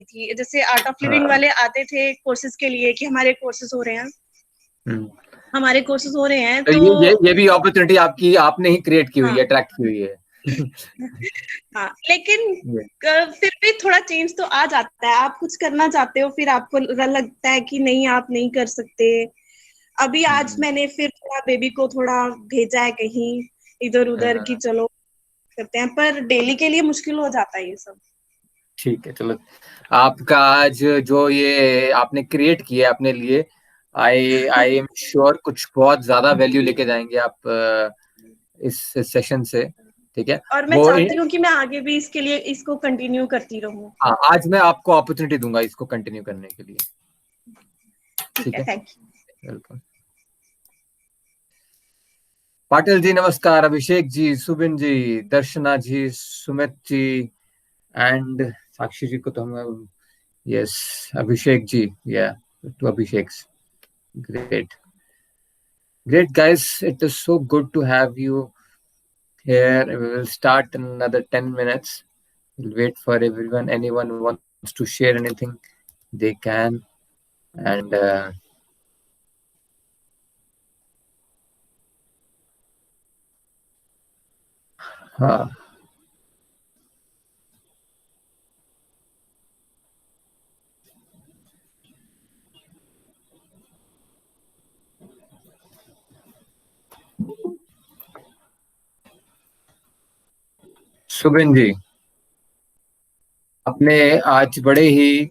थी, जैसे art of living वाले आते थे कोर्सेज के लिए कि हमारे कोर्सेज हो रहे हैं, हमारे कोर्सेज हो रहे हैं, तो ये भी अपॉर्चुनिटी आपकी आपने ही क्रिएट की हुई है, अट्रैक्ट की हुई है। हाँ, लेकिन फिर भी थोड़ा चेंज तो आ जाता है। आप कुछ करना चाहते हो, फिर आपको लगता है कि नहीं, आप नहीं कर सकते। अभी आज मैंने फिर थोड़ा बेबी को थोड़ा भेजा है कहीं इधर उधर कि चलो करते हैं, पर डेली के लिए मुश्किल हो जाता है ये सब। ठीक है, चलो आपका आज जो ये आपने क्रिएट किया अपने लिए, आई एम श्योर कुछ बहुत ज्यादा वैल्यू लेके जाएंगे आप इस सेशन से, ठीक है। और मैं चाहती हूँ कि मैं आगे भी इसके लिए इसको कंटिन्यू करती रहूं। हाँ, आज मैं आपको अपॉर्चुनिटी दूंगा इसको कंटिन्यू करने के लिए, ठीक है, thank you. Welcome. Patil ji नमस्कार, अभिषेक जी, सुबिन जी, दर्शना जी, सुमित जी एंड साक्षी जी को तो हम, यस अभिषेक जी, या to Abhishek, great, great guys, it is so good to have you here. We will start in another 10 minutes. We'll wait for everyone. Anyone who wants to share anything, they can. And हाँ, सुबिन जी, आपने आज बड़े ही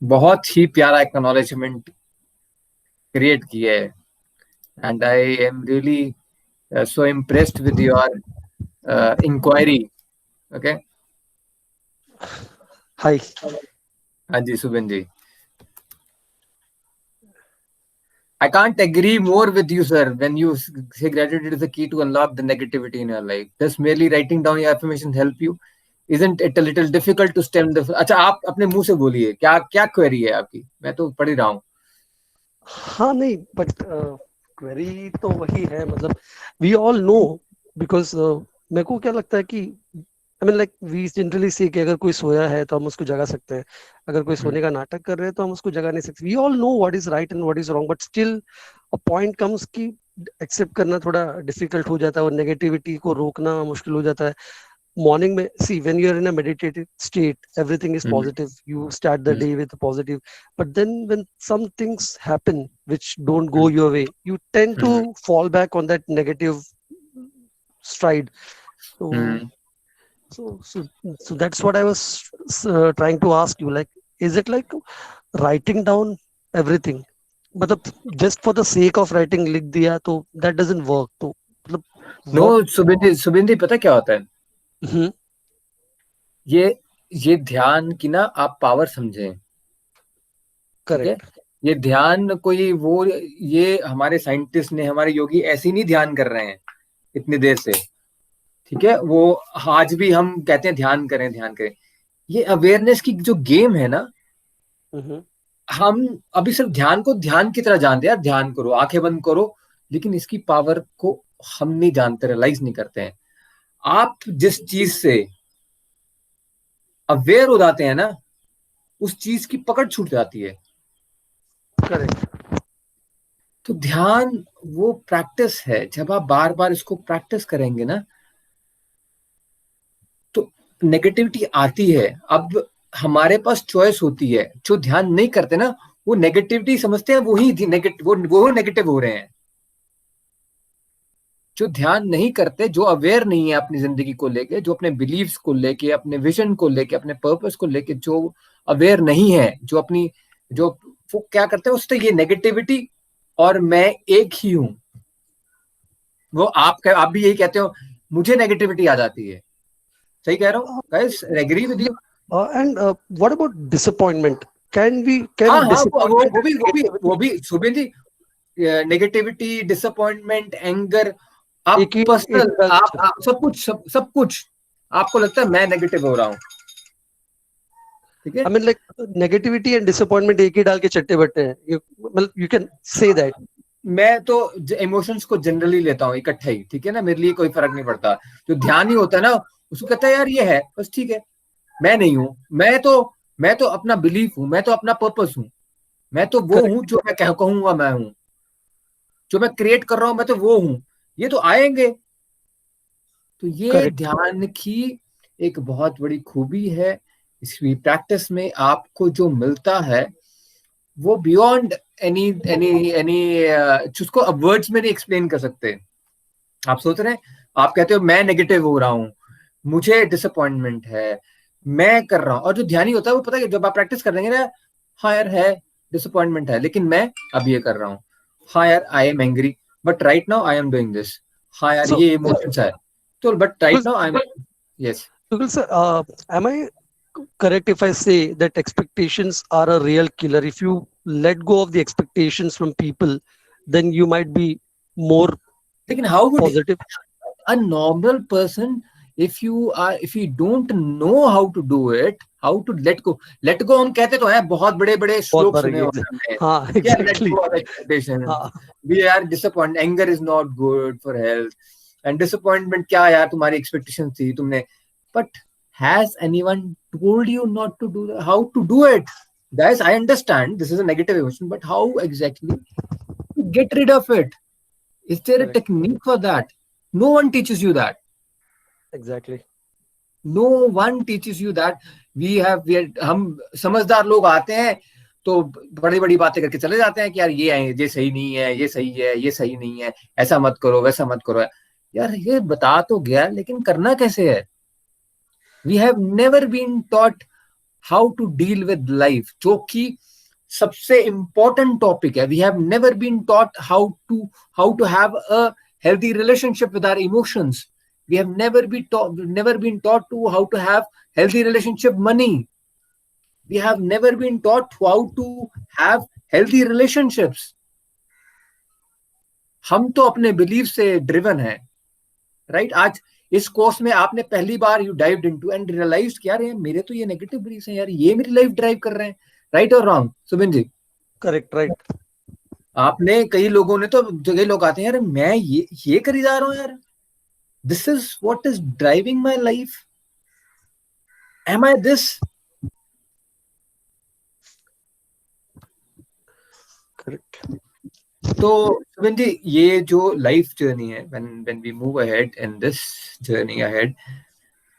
बहुत ही प्यारा acknowledgement create किया है, and I am really so impressed with your inquiry. Okay. Hi. हाँ जी सुबिन जी, I can't agree more with you, sir, when you say gratitude is the key to unlock the negativity in your life. Does merely writing down your affirmations help you? Isn't it a little difficult to stem the... अच्छा, आप अपने मुंह से बोलिए, क्या क्या query है आपकी, मैं तो पढ़ ही रहा हूँ। हाँ नहीं, बट क्वेरी तो वही है, मतलब वी ऑल नो, बिकॉज मेरे को क्या लगता है कि I mean like we generally say कि अगर कोई सोया है तो हम उसको जगा सकते हैं, अगर कोई सोने का नाटक कर रहे हैं तो हम उसको जगा नहीं सकते। We all know what is right and what is wrong, but still a point comes कि एक्सेप्ट करना थोड़ा डिफिकल्ट हो जाता है और नेगेटिविटी को रोकना मुश्किल हो जाता है। मॉर्निंग में see when you are in a meditative state everything is positive, you start the day with positive, but then when some things happen which don't go your way, you tend to fall back on that negative stride. So that's what I was trying to ask you, like is it like writing down everything, मतलब just for the sake of writing लिख दिया तो that doesn't work, तो मतलब no Subin जी पता क्या होता है, ये ध्यान की ना आप पावर समझें, करेक्ट। ये ध्यान कोई वो, ये हमारे साइंटिस्ट ने, हमारे योगी ऐसे नहीं ध्यान कर रहे हैं इतनी देर से, ठीक है। वो आज भी हम कहते हैं ध्यान करें ध्यान करें, ये अवेयरनेस की जो गेम है ना, हम अभी सिर्फ ध्यान को ध्यान की तरह जानते हैं, यार ध्यान करो, आंखें बंद करो, लेकिन इसकी पावर को हम नहीं जानते, रियलाइज नहीं करते हैं। आप जिस चीज से अवेयर हो जाते हैं ना, उस चीज की पकड़ छूट जाती है। करेक्ट। तो ध्यान वो प्रैक्टिस है, जब आप बार बार इसको प्रैक्टिस करेंगे ना, तो नेगेटिविटी आती है। अब हमारे पास चॉइस होती है, जो ध्यान नहीं करते ना, वो नेगेटिविटी समझते हैं, वही वो नेगेटिव हो रहे हैं। जो ध्यान नहीं करते, जो अवेयर नहीं है अपनी जिंदगी को लेके, जो अपने बिलीव्स को लेके, अपने विजन को लेके, अपने पर्पस को लेके जो अवेयर नहीं है, जो अपनी जो वो क्या करते हैं, उससे ये नेगेटिविटी और मैं एक ही हूं, वो आप भी यही कहते हो, मुझे नेगेटिविटी आ जाती है। सही कह रहा हूँ guys, agree with you. And what about disappointment, can वो भी Subin ji, negativity, disappointment, anger, आप पर्सनल, आप सब कुछ आपको लगता है मैं नेगेटिव हो रहा हूँ, ठीक है। आई mean like negativity and disappointment एक ही डाल के चट्टे बट्टे हैं, मतलब यू कैन से दैट। मैं तो इमोशंस को जनरली लेता हूँ इकट्ठा ही, ठीक है ना, मेरे लिए कोई फर्क नहीं पड़ता। जो ध्यान ही होता है ना, उसको कहता है यार ये है, बस ठीक है, मैं नहीं हूं, मैं तो अपना बिलीफ हूं, मैं तो अपना पर्पस हूं, मैं तो वो हूं जो मैं कहूंगा मैं हूं, जो मैं क्रिएट कर रहा हूं मैं तो वो हूं, ये तो आएंगे। तो ये करेक्ट ध्यान की एक बहुत बड़ी खूबी है। इसकी प्रैक्टिस में आपको जो मिलता है वो बियॉन्ड एनी एनी एनी जिसको अब वर्ड्स में नहीं एक्सप्लेन कर सकते। आप सोच रहे हैं, आप कहते हो मैं नेगेटिव हो रहा हूँ, मुझे डिसअपॉइंटमेंट है, मैं कर रहा हूँ, और जो ध्यानी होता है वो पता है कि जब आप प्रैक्टिस कर देंगे ना, हाँ यार है डिसअपॉइंटमेंट है लेकिन मैं अब ये कर रहा हूँ, हाँ यार I am angry but right now I am doing this, हाँ यार सो ये इमोशंस है तो but right now I am, yes. sir, am I correct if I say that expectations are a real killer? If you let go of the expectations from people, then you might be more लेकिन how would positive. a normal person, if you don't know how to do it, how to let go हम कहते तो हैं, बहुत बड़े बड़े बहुत श्लोक बार सुने ये होंगे हमने, हाँ yeah, let exactly go of expectation, हाँ we are disappointed, anger is not good for health, and disappointment क्या यार तुम्हारी expectation थी तुमने, but has anyone told you not to do that, how to do it? Guys, I understand this is a negative emotion, but how exactly to get rid of it? Is there a correct technique for that? No one teaches you that. Exactly No one teaches you that. हम समझदार लोग आते हैं तो बड़ी बड़ी बातें करके चले जाते हैं कि यार ये सही नहीं है, ये सही है, ये सही नहीं है, ऐसा मत करो, वैसा मत करो। यार ये बता तो गया लेकिन करना कैसे है? We have never been taught how to deal with life, जो कि सबसे इंपॉर्टेंट टॉपिक है। We have never been taught how to have a healthy relationship with our emotions. We have never been taught to how to have healthy relationship money. We have never been taught how to have healthy relationships. हम तो अपने belief से driven है, right? आज इस course में आपने पहली बार you dived into and realize कि यार मेरे तो ये नेगेटिव बिलीफ है यार, ये मेरी लाइफ ड्राइव कर रहे हैं, राइट और रॉन्ग सुबिन जी? करेक्ट राइट आपने कई लोगों ने तो, जो कई लोग आते हैं यार मैं ये करी जा रहा हूँ यार, this is what is driving my life, am I this? Correct तो सुबिन जी, ये जो लाइफ जर्नी है, when we move ahead in this journey ahead,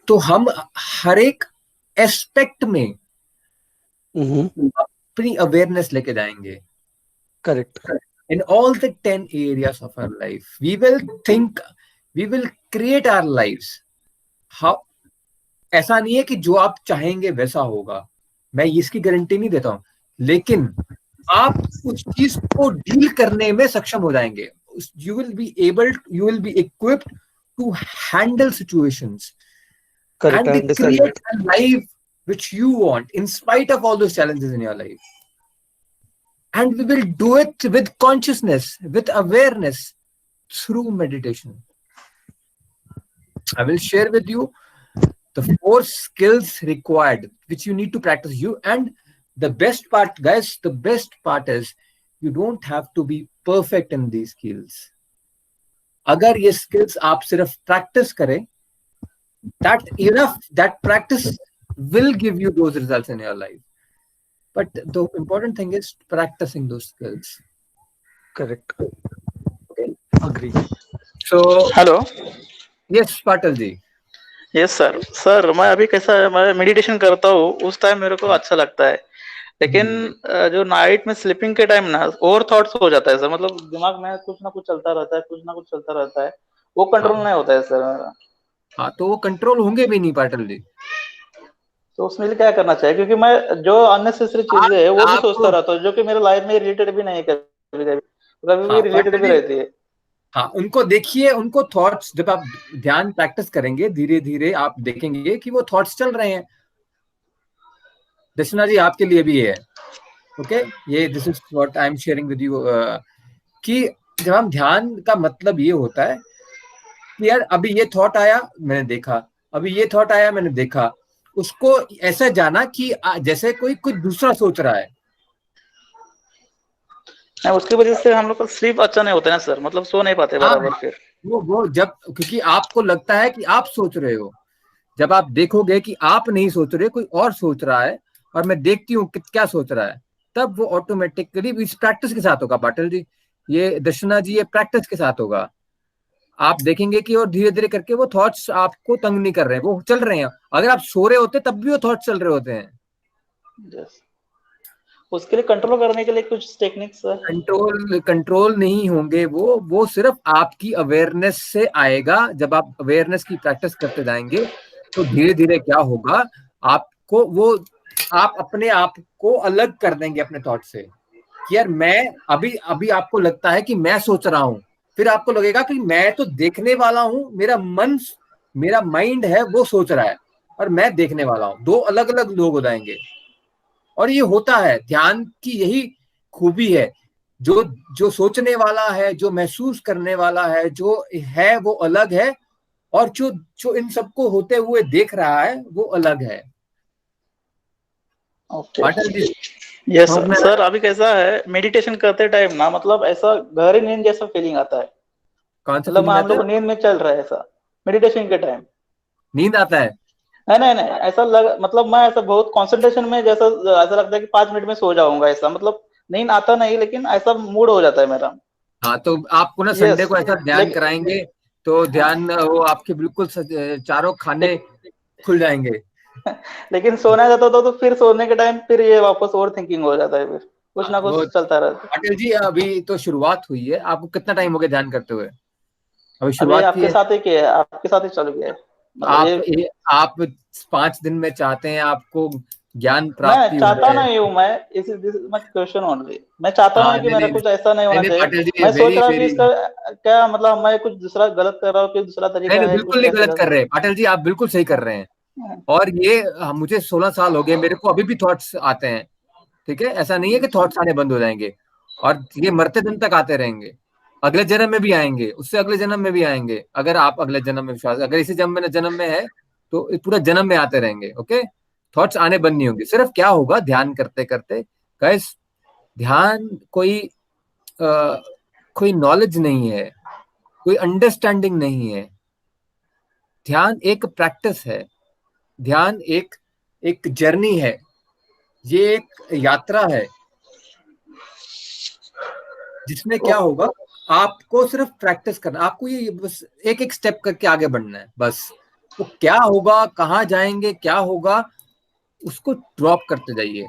तो हम हर एक एस्पेक्ट में अपनी अवेयरनेस लेके जाएंगे। Correct In all the 10 areas of our life, we will create our lives. How? ऐसा नहीं है कि जो आप चाहेंगे वैसा होगा, मैं इसकी गारंटी नहीं देता हूं, लेकिन आप उस चीज को डील करने में सक्षम हो जाएंगे। You will be equipped to handle situations correct I and understand create a life which you want in spite of all those challenges in your life. And we will do it with consciousness, with awareness, through meditation. I will share with you the 4 skills required which you need to practice. And the best part, guys, the best part is you don't have to be perfect in these skills. अगर ये skills आप सिर्फ practice करें, that practice will give you those results in your life. But the important thing is practicing those skills. Correct Okay. Agree So, hello. yes, Patel ji. Yes sir. Sir मैं अभी कैसा है, मैं meditation करता हूँ उस time मेरे को अच्छा लगता है, लेकिन जो नाइट में स्लीपिंग के टाइम ना ओवर थॉट्स हो जाता है सर, मतलब दिमाग में कुछ ना कुछ चलता रहता है, कुछ ना कुछ चलता रहता है, वो कंट्रोल नहीं होता है सर मेरा। हाँ, तो वो कंट्रोल होंगे भी नहीं पाटिल जी। तो उसमें लिए क्या करना चाहिए, क्योंकि मैं जो अननेसेसरी चीजें है वो भी सोचता रहता हूँ जो कि मेरे लाइफ में रिलेटेड भी नहीं है, कभी कभी भी रिलेटेड भी रहती है। हाँ, उनको देखिए, उनको थॉट्स, जब आप ध्यान प्रैक्टिस करेंगे धीरे धीरे आप देखेंगे कि वो थॉट्स चल रहे हैं। दर्शना जी आपके लिए भी है, ओके, ये this is what I am sharing with you, कि जब हम ध्यान का मतलब ये होता है कि यार अभी ये थॉट आया मैंने देखा, अभी ये थॉट आया मैंने देखा, उसको ऐसा जाना कि जैसे कोई कुछ दूसरा सोच रहा है। उसकी वजह से हम लोग का स्लीप अच्छा नहीं होता है ना सर, मतलब सो नहीं पाते बराबर। फिर वो जब, क्योंकि आपको लगता है कि आप सोच रहे हो, जब आप देखोगे कि आप नहीं सोच रहे, कोई और सोच रहा है और मैं देखती हूँ कि क्या सोच रहा है, तब वो ऑटोमेटिकली इस प्रैक्टिस के साथ होगा पाटिल जी, ये दर्शना जी, ये प्रैक्टिस के साथ होगा। आप देखेंगे कि और धीरे धीरे करके वो थॉट्स आपको तंग नहीं कर रहे हैं, वो चल रहे हैं। अगर आप सो रहे होते तब भी वो थॉट्स चल रहे होते हैं। Yes. उसके लिए कंट्रोल करने के लिए कुछ टेक्निक्स है? कंट्रोल नहीं होंगे वो सिर्फ आपकी अवेयरनेस से आएगा। जब आप अवेयरनेस की प्रैक्टिस करते जाएंगे तो धीरे धीरे क्या होगा, आपको वो, आप अपने आप को अलग कर देंगे अपने थॉट से कि यार मैं अभी अभी आपको लगता है कि मैं सोच रहा हूं, फिर आपको लगेगा कि मैं तो देखने वाला हूं, मेरा माइंड है वो सोच रहा है और मैं देखने वाला हूं, दो अलग अलग लोग हो जाएंगे। और ये होता है, ध्यान की यही खूबी है, जो जो सोचने वाला है, जो महसूस करने वाला है, जो है वो अलग है, और जो जो इन सबको होते हुए देख रहा है वो अलग है। ओके। पाटिल जी, यस समझ में आ रहा सर, अभी कैसा है मेडिटेशन करते टाइम ना, मतलब ऐसा गहरी नींद जैसा फीलिंग आता है। कौन सा मतलब फीलिंग हम आता लोग है? नींद में चल रहा है ऐसा मेडिटेशन के टाइम। नींद आता है? नहीं नहीं नहीं, ऐसा लग, मतलब मैं ऐसा बहुत कंसंट्रेशन में, जैसा ऐसा लगता है कि 5 मिनट में सो जाऊंगा, ऐसा मतलब नींद आता नहीं, लेकिन ऐसा मूड हो जाता है मेरा। हाँ, तो आपको ना संडे यस। को ऐसा ध्यान लेकिन कराएंगे तो हाँ, ध्यान वो आपके बिल्कुल चारों खाने लेकिन खुल जाएंगे। लेकिन सोना जाता था तो फिर सोने के टाइम फिर ये वापस ओवर थिंकिंग हो जाता है, फिर कुछ ना वो कुछ चलता रहता है। पाटिल जी, अभी तो शुरुआत हुई है, आपको कितना टाइम हो गया ध्यान करते हुए? अभी अभी शुरुआत की आपके है। साथ ही किया है, आपके साथ ही चल गया है, मतलब ये। आप 5 दिन में चाहते हैं आपको ज्ञान मैं प्राप्ति हो चाहता जाए? नहीं हूँ, मैं this is my question only, मैं चाहता हाँ, नहीं कि नहीं मेरा नहीं कुछ ऐसा नहीं नहीं होना नहीं चाहिए। पाटिल जी, मैं सोच वेरी रहा हूँ कि वेरी, इसका क्या मतलब, मैं कुछ दूसरा गलत कर रहा हूँ कि दूसरा नहीं तरीका नहीं, है बिल्कुल कुछ, नहीं कैसे गलत कर कर सकते रहे हैं पाटिल जी, आप बिल्कुल सही कर रहे हैं। हैं? और ये मुझे 16 साल हो गए, मेरे को अभी भी थॉट्स आते हैं। ठीक है, ऐसा नहीं है कि थॉट्स आने बंद हो जाएंगे, और ये मरते दिन तक आते रहेंगे, अगले जन्म में भी आएंगे, उससे अगले जन्म में भी आएंगे। अगर आप अगले जन्म में विश्वास, अगर इसी जन्म में है तो इस पूरा जन्म में आते रहेंगे। ओके, थॉट्स आने बंद नहीं होंगे। सिर्फ क्या होगा, ध्यान करते करते गाइस, ध्यान कोई नॉलेज नहीं है, कोई अंडरस्टैंडिंग नहीं है। ध्यान एक प्रैक्टिस है, ध्यान एक एक जर्नी है, ये एक यात्रा है, जिसमें क्या ओ, होगा, आपको सिर्फ प्रैक्टिस करना, आपको ये बस एक एक स्टेप करके आगे बढ़ना है बस। वो क्या होगा, कहाँ जाएंगे, क्या होगा, उसको ड्रॉप करते जाइए।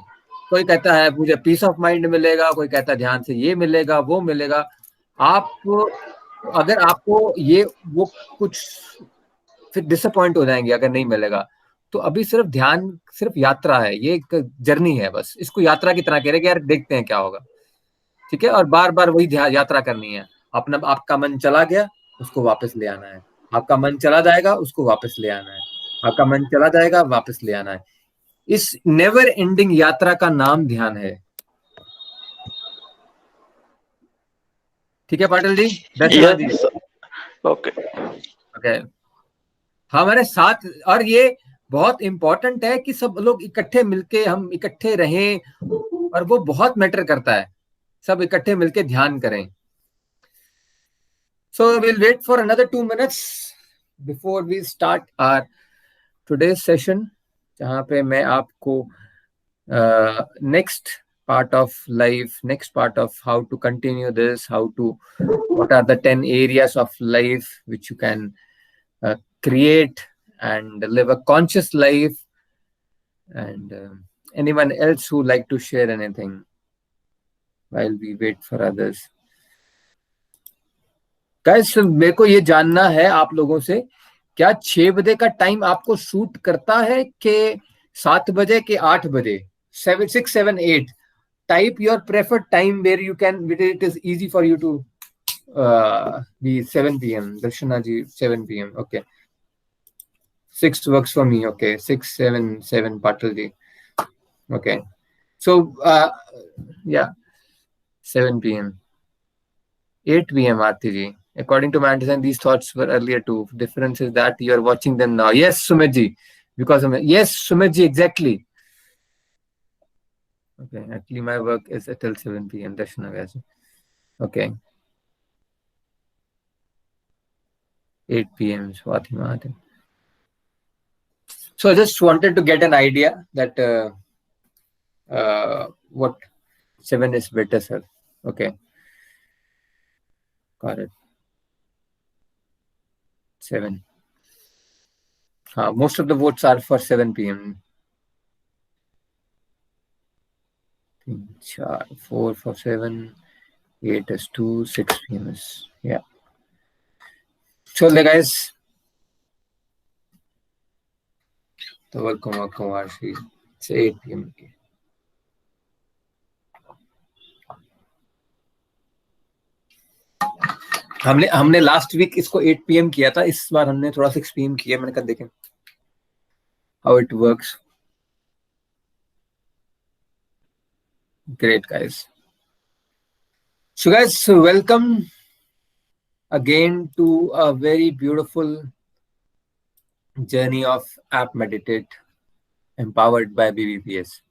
कोई कहता है मुझे पीस ऑफ माइंड मिलेगा, कोई कहता है ध्यान से ये मिलेगा वो मिलेगा। आप, अगर आपको ये वो कुछ, फिर डिसअपॉइंट हो जाएंगे अगर नहीं मिलेगा। तो अभी सिर्फ ध्यान, सिर्फ यात्रा है, ये एक जर्नी है, बस इसको यात्रा की तरह कह रहे कि यार देखते हैं क्या होगा। ठीक है, और बार बार वही यात्रा करनी है। अपना, आपका मन चला गया, उसको वापस ले आना है। आपका मन चला जाएगा, उसको वापस ले आना है। आपका मन चला जाएगा, वापस ले आना है। इस नेवर एंडिंग यात्रा का नाम ध्यान है। ठीक है पाटिल जी, दर्शना जी। यस। ओके। ओके, हमारे साथ, और ये बहुत इंपॉर्टेंट है कि सब लोग इकट्ठे मिलके, हम इकट्ठे रहें, और वो बहुत मैटर करता है, सब इकट्ठे मिलके ध्यान करें। So we'll wait for another 2 minutes before we start our today's session, जहाँ पे मैं आपको next part of life, next part of how to continue this, what are the 10 areas of life which you can create and live a conscious life, and anyone else who like to share anything while we wait for others. Guys, मेरे को ये जानना है आप लोगों से, क्या 6 बजे का टाइम आपको सूट करता है कि 7 बजे के 8 बजे? 7, 6, 7, 8, type your preferred time where you can, it is easy for you to be 7 PM. Darshana ji 7 PM, okay, 6 works for me, okay, 6, 7, 7 Patil ji, okay, so या 7 PM, 8 PM Aarti ji. According to my understanding, these thoughts were earlier too. Difference is that you are watching them now. Yes, Sumit ji. Because of yes, Sumit ji, exactly. Okay, actually my work is till 7 PM. Darshana guys. Okay. 8 PM. Swathi Mahadev. So I just wanted to get an idea that what 7 is better, sir. Okay. Got it. 7. Most of the votes are for 7 p.m. 4 for 7, 8 is 2, 6 p.m. is, yeah. So, guys, Tawal Kumar, it's 8 p.m. हमने last week इसको 8 p.m. किया था, इस बार हमने थोड़ा 6 p.m. किया. मैंने कहा देखें how it works. Great, guys. So, guys, welcome again to a very beautiful journey of App Meditate, empowered by BBPS.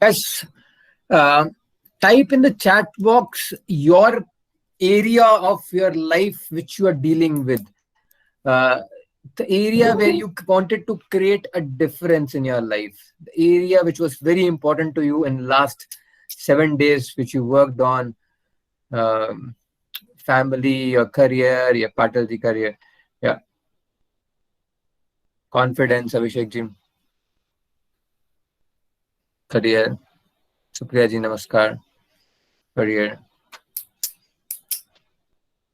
Guys, type in the chat box your area of your life which you are dealing with. The area where you wanted to create a difference in your life. The area which was very important to you in last 7 days, which you worked on. Family, your career, your Patalji career. Yeah. Confidence, Abhishek ji. Career. Supriya ji, namaskar. Career.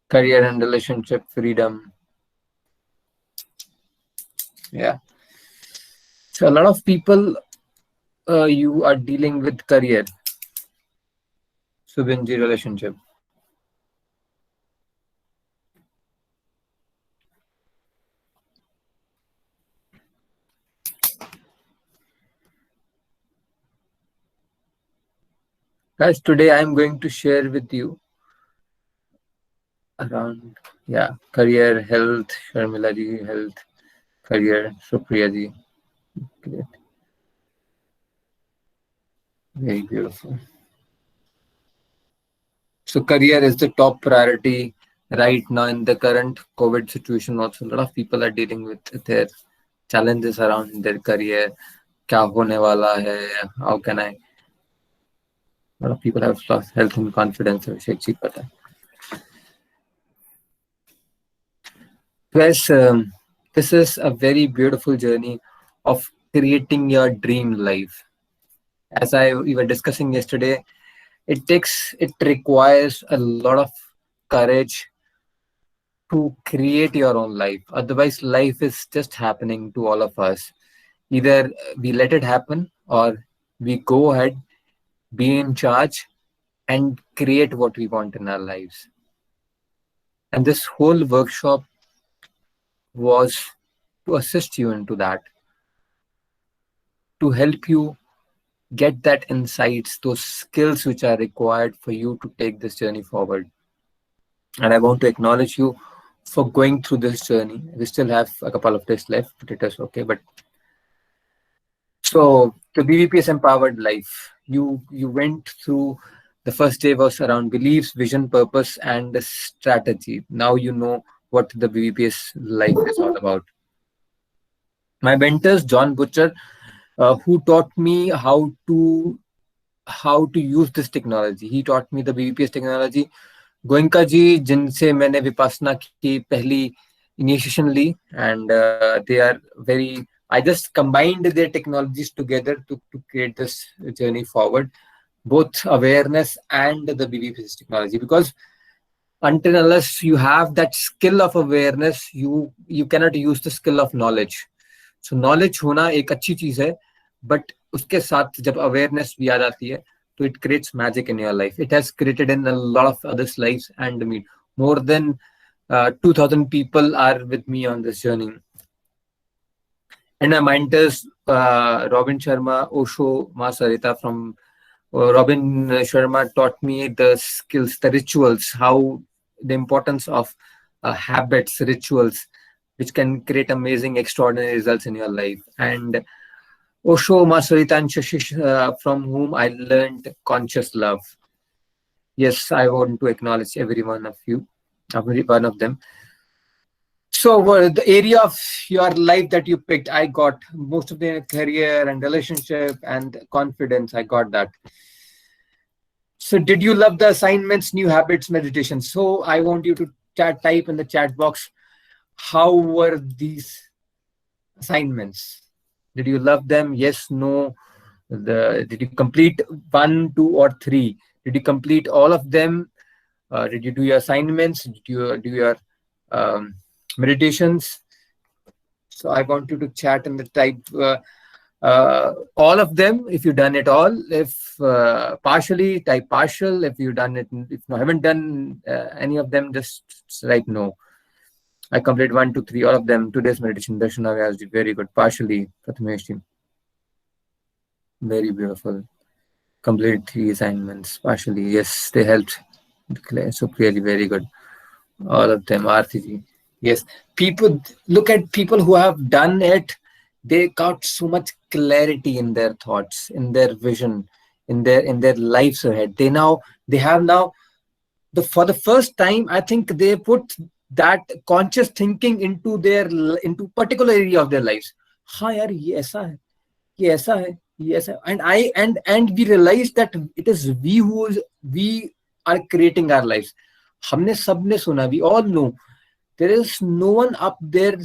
Career and relationship, freedom. Yeah. So a lot of people, you are dealing with career. Subinji, relationship. Guys, today I am going to share with you around, yeah, career, health, Sharmila ji, health, career, Supriya ji. Great. Very beautiful. So career is the top priority right now in the current COVID situation. Also, a lot of people are dealing with their challenges around their career. Kya hone wala hai? How can I? A lot of people have lost health and confidence. Yes, this is a very beautiful journey of creating your dream life. As we were discussing yesterday, it requires a lot of courage to create your own life. Otherwise, life is just happening to all of us. Either we let it happen or we go ahead, be in charge, and create what we want in our lives. And this whole workshop was to assist you into that, to help you get that insights, those skills which are required for you to take this journey forward. And I want to acknowledge you for going through this journey. We still have a couple of days left, but it is okay. But so the BBPS Empowered Life, you went through. The first day was around beliefs, vision, purpose, and the strategy. Now you know what the BBPS life is all about. My mentors, John Butcher, who taught me how to use this technology. He taught me the BBPS technology. Goenka ji, जिनसे मैंने विपासना की पहली initiation Lee, and they are very. I just combined their technologies together to create this journey forward, both awareness and the BBPS technology. Because until unless you have that skill of awareness, you cannot use the skill of knowledge. So knowledge होना एक अच्छी चीज है, but उसके साथ जब awareness भी आ जाती है, so it creates magic in your life. It has created in a lot of others' lives, and more than 2,000 people are with me on this journey. And my mentors Robin Sharma, Osho, Ma Sarita from Robin Sharma taught me the skills, the rituals, how the importance of habits, rituals, which can create amazing, extraordinary results in your life. And Osho, Ma Sarita, and Shashish, from whom I learned conscious love. Yes, I want to acknowledge every one of you, every one of them. So the area of your life that you picked, I got most of the career and relationship and confidence. I got that. So did you love the assignments, new habits, meditation? So I want you to type in the chat box, how were these assignments? Did you love them? Yes, no. Did you complete 1, 2, or 3? Did you complete all of them? Did you do your assignments? Did you do your meditations? So I want you to chat in the type all of them if you've done it all. If partially, type partial. If you've done it, if you haven't done any of them, just write no. I complete 1, 2, 3, all of them. Today's meditation, Darshana Vyasji, very good. Partially, Prathamesh, very beautiful. Complete 3 assignments partially. Yes, they helped. So clearly, very good. All of them, Arthi. Yes, people look at people who have done it. They got so much clarity in their thoughts, in their vision, in their lives ahead. They have for the first time, I think they put that conscious thinking into particular area of their lives. हाँ यार ये ऐसा है, ये ऐसा है, ये ऐसा है. And we realize that it is we are creating our lives. हमने सबने सुना, we all know. There is no one up there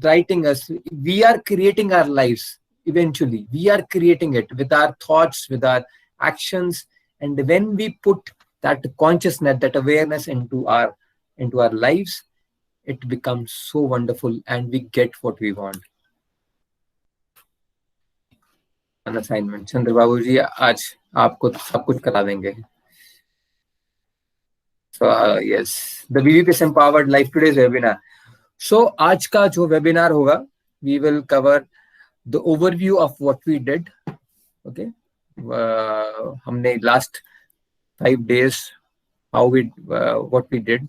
writing us. We are creating our lives eventually. We are creating it with our thoughts, with our actions. And when we put that consciousness, that awareness into our lives, it becomes so wonderful and we get what we want. An assignment. Chandra Babu ji, आज आपको सब कुछ करा देंगे. So yes, the VVPS Empowered Life today's webinar. So आज का जो webinar होगा, we will cover the overview of what we did. Okay, हमने last 5 days what we did.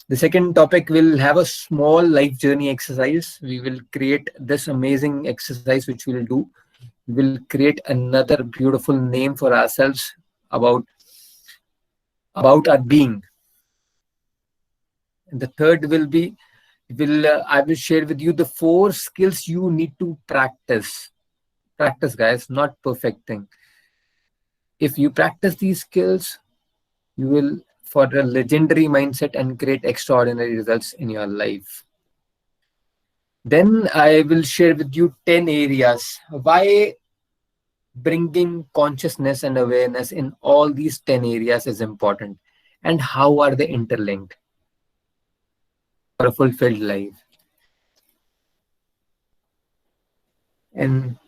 The second topic will have a small life journey exercise. We will create this amazing exercise which we will do. We will create another beautiful name for ourselves about our being. And the third will be, I will share with you the 4 skills you need to practice. Practice, guys, not perfecting. If you practice these skills, you will for a legendary mindset and create extraordinary results in your life. Then I will share with you 10 areas. Why bringing consciousness and awareness in all these 10 areas is important, and how are they interlinked for a fulfilled life. And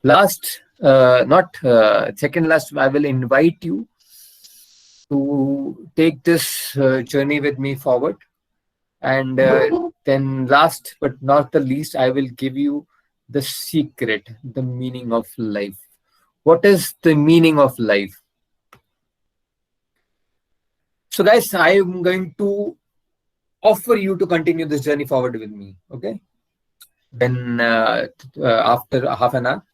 last, second last, I will invite you to take this journey with me forward. And then last but not the least, I will give you the secret, the meaning of life. What is the meaning of life? So guys, I am going to offer you to continue this journey forward with me. Okay. Then after half an hour.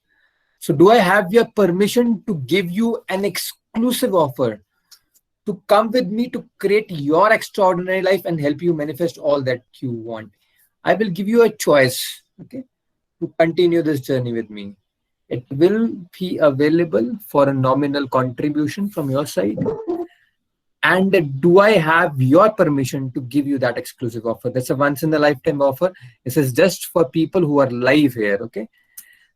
So do I have your permission to give you an exclusive offer to come with me to create your extraordinary life and help you manifest all that you want? I will give you a choice, okay, to continue this journey with me. It will be available for a nominal contribution from your side. And do I have your permission to give you that exclusive offer? That's a once in a lifetime offer. This is just for people who are live here, okay?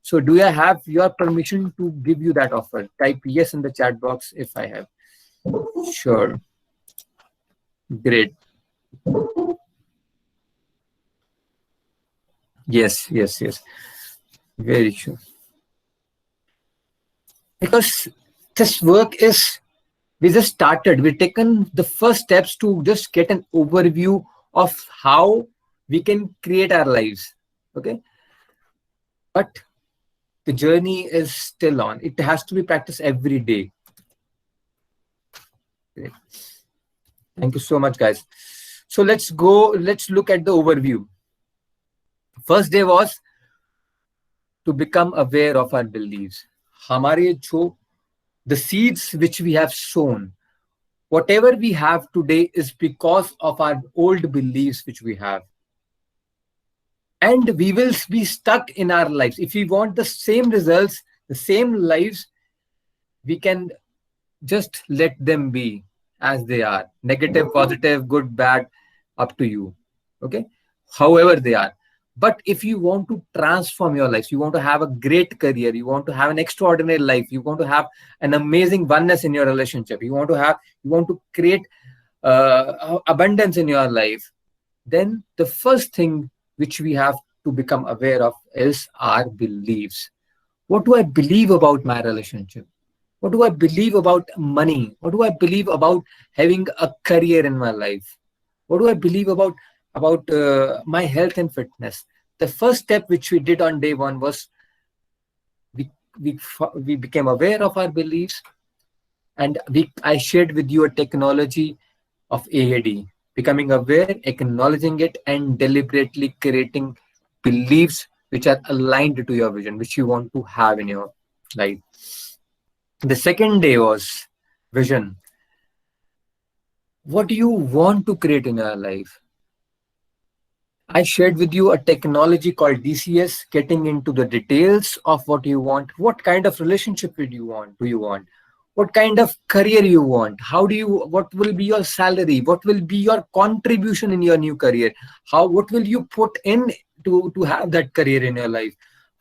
So do I have your permission to give you that offer? Type yes in the chat box if I have. Sure. Great. Yes. Very sure. Because this work is, we just started. We've taken the first steps to just get an overview of how we can create our lives. Okay. But The journey is still on. It has to be practiced every day. Great. Thank you so much, guys. So let's look at the overview. First day was to become aware of our beliefs. हमारे जो the seeds which we have sown, whatever we have today is because of our old beliefs which we have. And we will be stuck in our lives. If we want the same results, the same lives, we can just let them be as they are. Negative, positive, good, bad, up to you. Okay? However they are. But if you want to transform your life, you want to have a great career, you want to have an extraordinary life, you want to have an amazing oneness in your relationship, you want to create abundance in your life, then the first thing which we have to become aware of is our beliefs. What do I believe about my relationship? What do I believe about money? What do I believe about having a career in my life? What do I believe about my health and fitness? The first step which we did on day one was we became aware of our beliefs, and I shared with you a technology of AAD, becoming aware, acknowledging it, and deliberately creating beliefs which are aligned to your vision, which you want to have in your life. The second day was vision. What do you want to create in your life? I shared with you a technology called DCS, getting into the details of what you want. What kind of relationship do you want? What kind of career you want? What will be your salary? What will be your contribution in your new career? What will you put in to have that career in your life?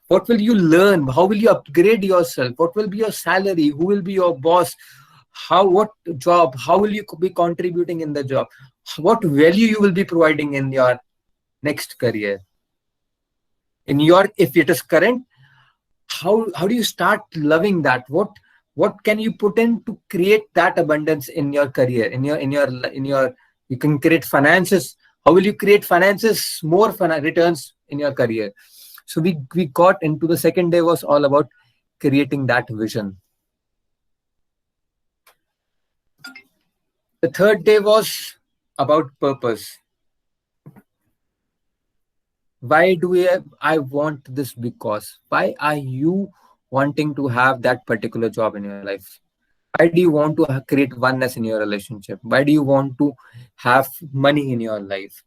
What will you learn? How will you upgrade yourself? What will be your salary? Who will be your boss? What job? How will you be contributing in the job? What value you will be providing in your next career? If it is current, how do you start loving that? What can you put in to create that abundance in your career? You can create finances. How will you create finances, more returns in your career? So we got into the second day was all about creating that vision. The third day was about purpose. Why do I want this? Because why are you wanting to have that particular job in your life? Why do you want to create oneness in your relationship? Why do you want to have money in your life?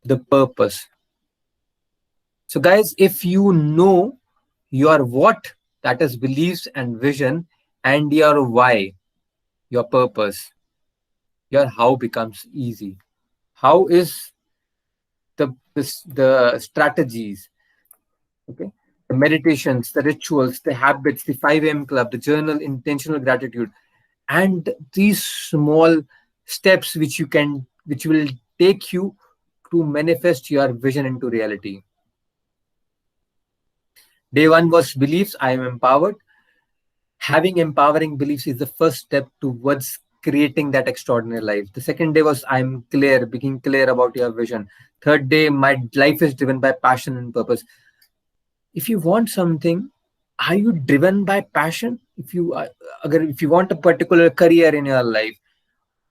The purpose. So guys, if you know your what, that is beliefs and vision, and your why, your purpose, your how becomes easy. How is the strategies, okay, the meditations, the rituals, the habits, the 5 a.m. club, the journal, intentional gratitude, and these small steps which will take you to manifest your vision into reality. Day one was beliefs. I am empowered. Having empowering beliefs is the first step towards creating that extraordinary life. The second day was I'm clear, being clear about your vision. Third day, my life is driven by passion and purpose. If you want something, are you driven by passion? If you want a particular career in your life,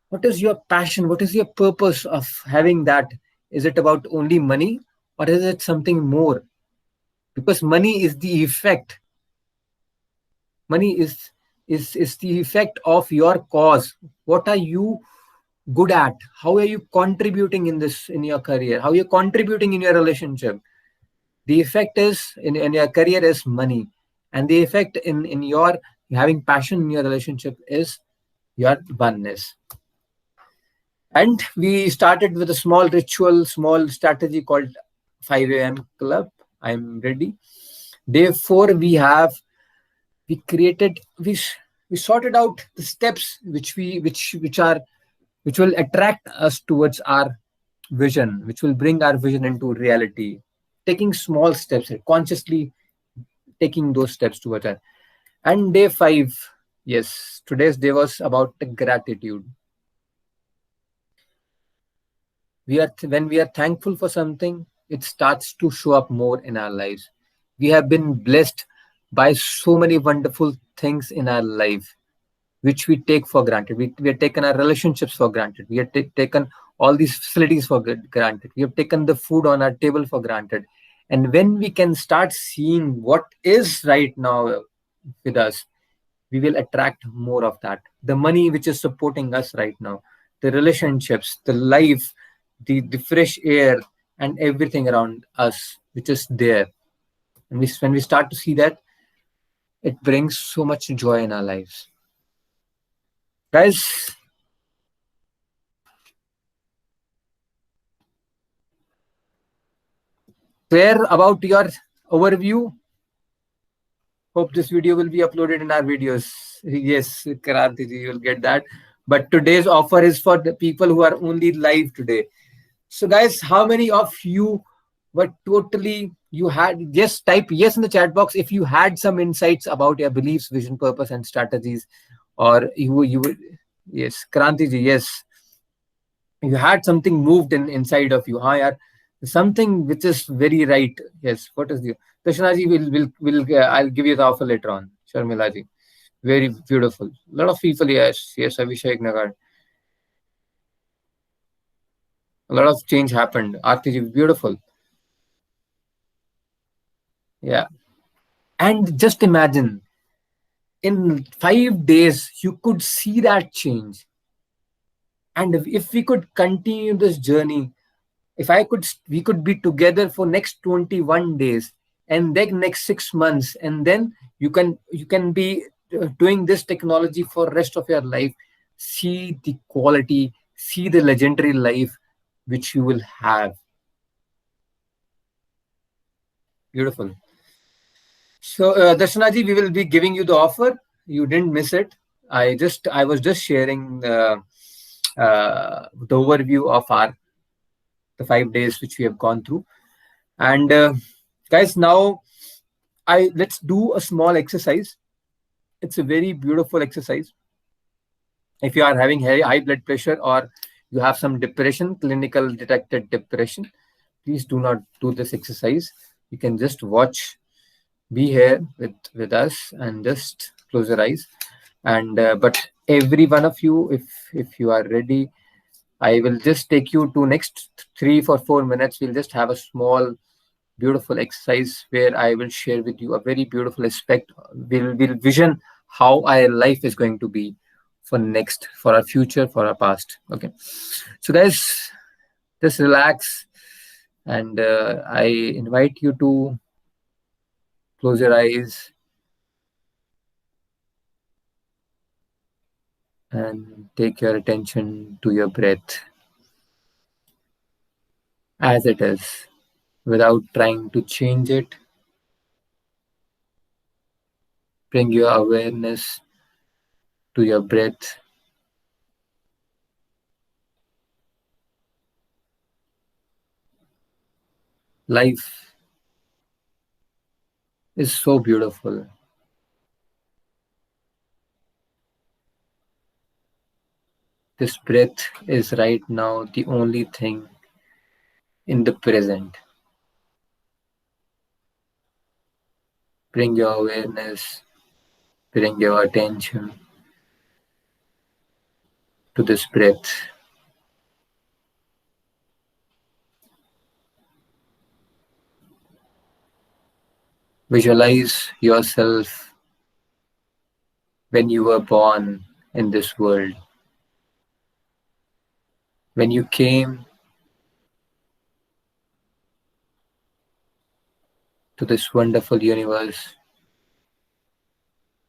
what is your passion? What is your purpose of having that? Is it about only money, or is it something more? Because money is the effect. Money is the effect of your cause. What are you good at? How are you contributing in your career? How are you contributing in your relationship? The effect is in your career is money, and the effect in your having passion in your relationship is your oneness. And we started with a small ritual, small strategy called 5 a.m. club. I'm ready. Day 4, we sorted out the steps which will attract us towards our vision, which will bring our vision into reality. Taking small steps, consciously taking those steps towards it. And day 5, yes, today's day was about gratitude. When we are thankful for something, it starts to show up more in our lives. We have been blessed by so many wonderful things in our life, which we take for granted. We have taken our relationships for granted. We have taken all these facilities for granted. We have taken the food on our table for granted. And when we can start seeing what is right now with us, we will attract more of that. The money which is supporting us right now, the relationships, the life, the fresh air, and everything around us, which is there. And when we start to see that, it brings so much joy in our lives. Guys, share about your overview. Hope this video will be uploaded in our videos. Yes, Kranti ji, you will get that. But today's offer is for the people who are only live today. So guys, how many of you were totally, you had, just type yes in the chat box if you had some insights about your beliefs, vision, purpose, and strategies. Or you would, yes, Kranti ji, yes. You had something moved inside of you. Haan, yaar, something which is very right. Yes, what is the Krishna ji will I'll give you the offer later on. Sharmila ji, very beautiful. A lot of people, yes, Abhishek Nagar. A lot of change happened. Aarti ji, beautiful. Yeah, and just imagine, in 5 days you could see that change. And if we could continue this journey, we could be together for next 21 days, and then next 6 months, and then you can be doing this technology for rest of your life. See the quality, see the legendary life which you will have. Beautiful. So Darshana ji, we will be giving you the offer. You didn't miss it. I was just sharing the overview of the 5 days which we have gone through. And guys, now let's do a small exercise. It's a very beautiful exercise. If you are having high blood pressure, or you have some depression, clinical detected depression, please do not do this exercise. You can just watch, be here with us, and just close your eyes. And but every one of you, if you are ready, I will just take you to next 3 or 4 minutes. We'll just have a small, beautiful exercise where I will share with you a very beautiful aspect. We'll vision how our life is going to be for our future, for our past. Okay. So guys, just relax, and I invite you to close your eyes and take your attention to your breath as it is, without trying to change it. Bring your awareness to your breath. Life is so beautiful. This breath is right now the only thing in the present. Bring your awareness, bring your attention to this breath. Visualize yourself when you were born in this world. When you came to this wonderful universe,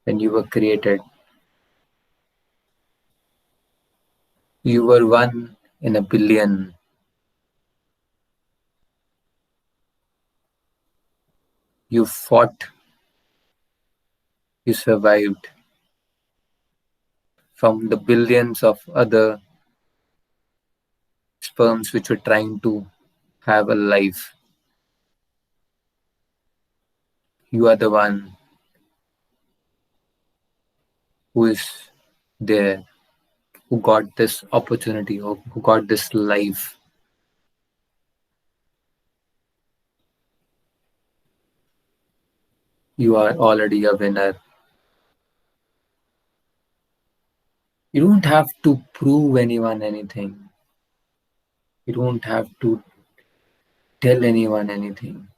when you were created, you were one in a billion. You fought, you survived from the billions of other sperms which were trying to have a life. You are the one who is there, who got this opportunity, who got this life. You are already a winner. You don't have to prove anyone anything. You don't have to tell anyone anything.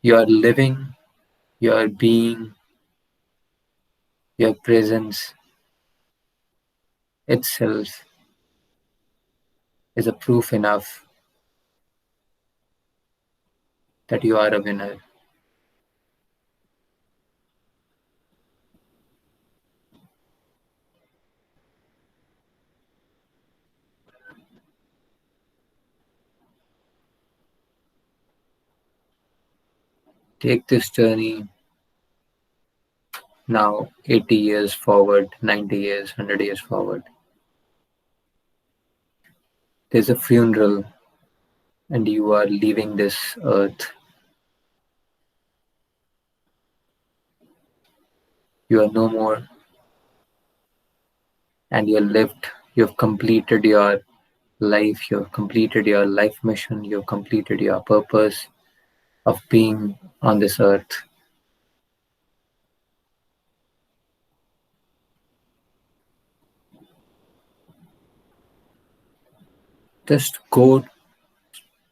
Your living, your being, your presence itself is a proof enough that you are a winner. Take this journey now 80 years forward, 90 years, 100 years forward. There's a funeral and you are leaving this earth. You are no more, and you lived, you've completed your life, you've completed your life mission, you've completed your purpose of being on this earth. Just go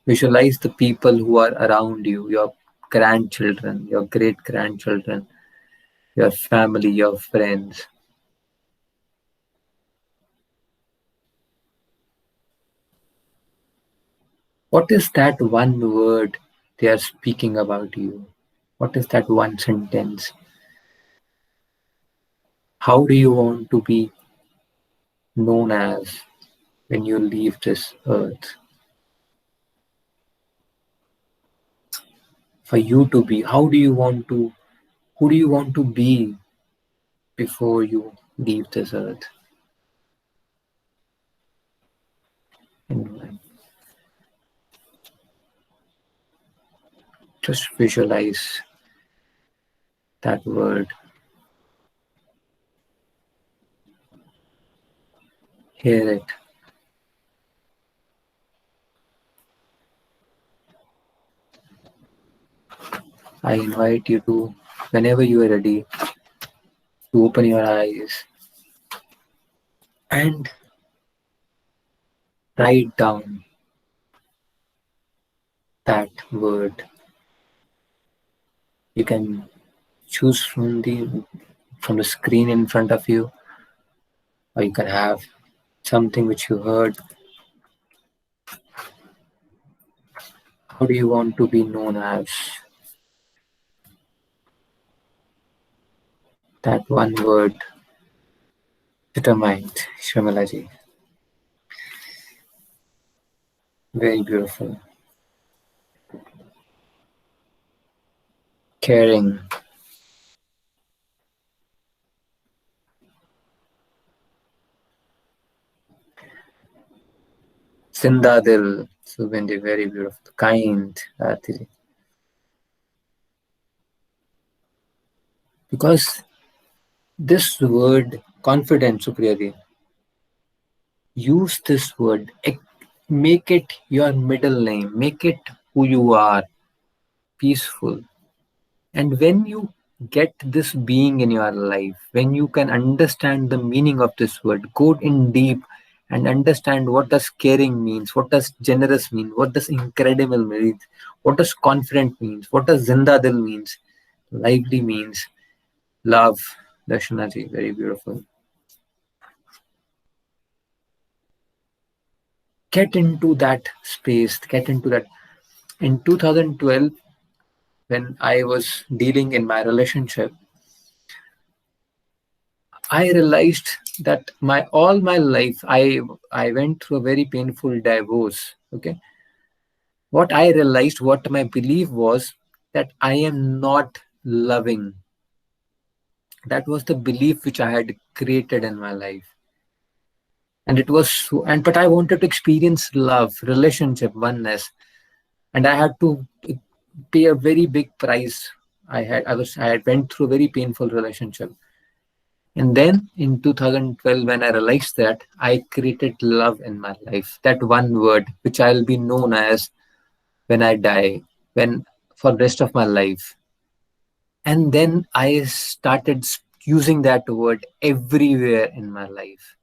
visualize the people who are around you, your grandchildren, your great grandchildren, your family, your friends. What is that one word they are speaking about you? What is that one sentence? How do you want to be known as when you leave this earth? For you to be, who do you want to be before you leave this earth? And just visualize that word. Hear it. I invite you to, whenever you are ready, to open your eyes and write down that word. You can choose from the screen in front of you, or you can have something which you heard. How do you want to be known as? That one word determined, Shramalaji. Very beautiful. Caring. Sindadil. Subindi, very beautiful. Kind. Aarti. Because this word, confident, Supriya, use this word. Make it your middle name. Make it who you are. Peaceful. And when you get this being in your life, when you can understand the meaning of this word, go in deep and understand what does caring means, what does generous mean, what does incredible means, what does confident means, what does zindadil means, lively means, love. Darshanaji, very beautiful. Get into that space, get into that. In 2012, when I was dealing in my relationship, I realized that all my life I went through a very painful divorce. Okay. What I realized, what my belief was, that I am not loving. That was the belief which I had created in my life. And it was but I wanted to experience love, relationship, oneness. And I had to pay a very big price. I had went through a very painful relationship. And then in 2012, when I realized that, I created love in my life. That one word, which I'll be known as when I die. when for the rest of my life. And then I started using that word everywhere in my life.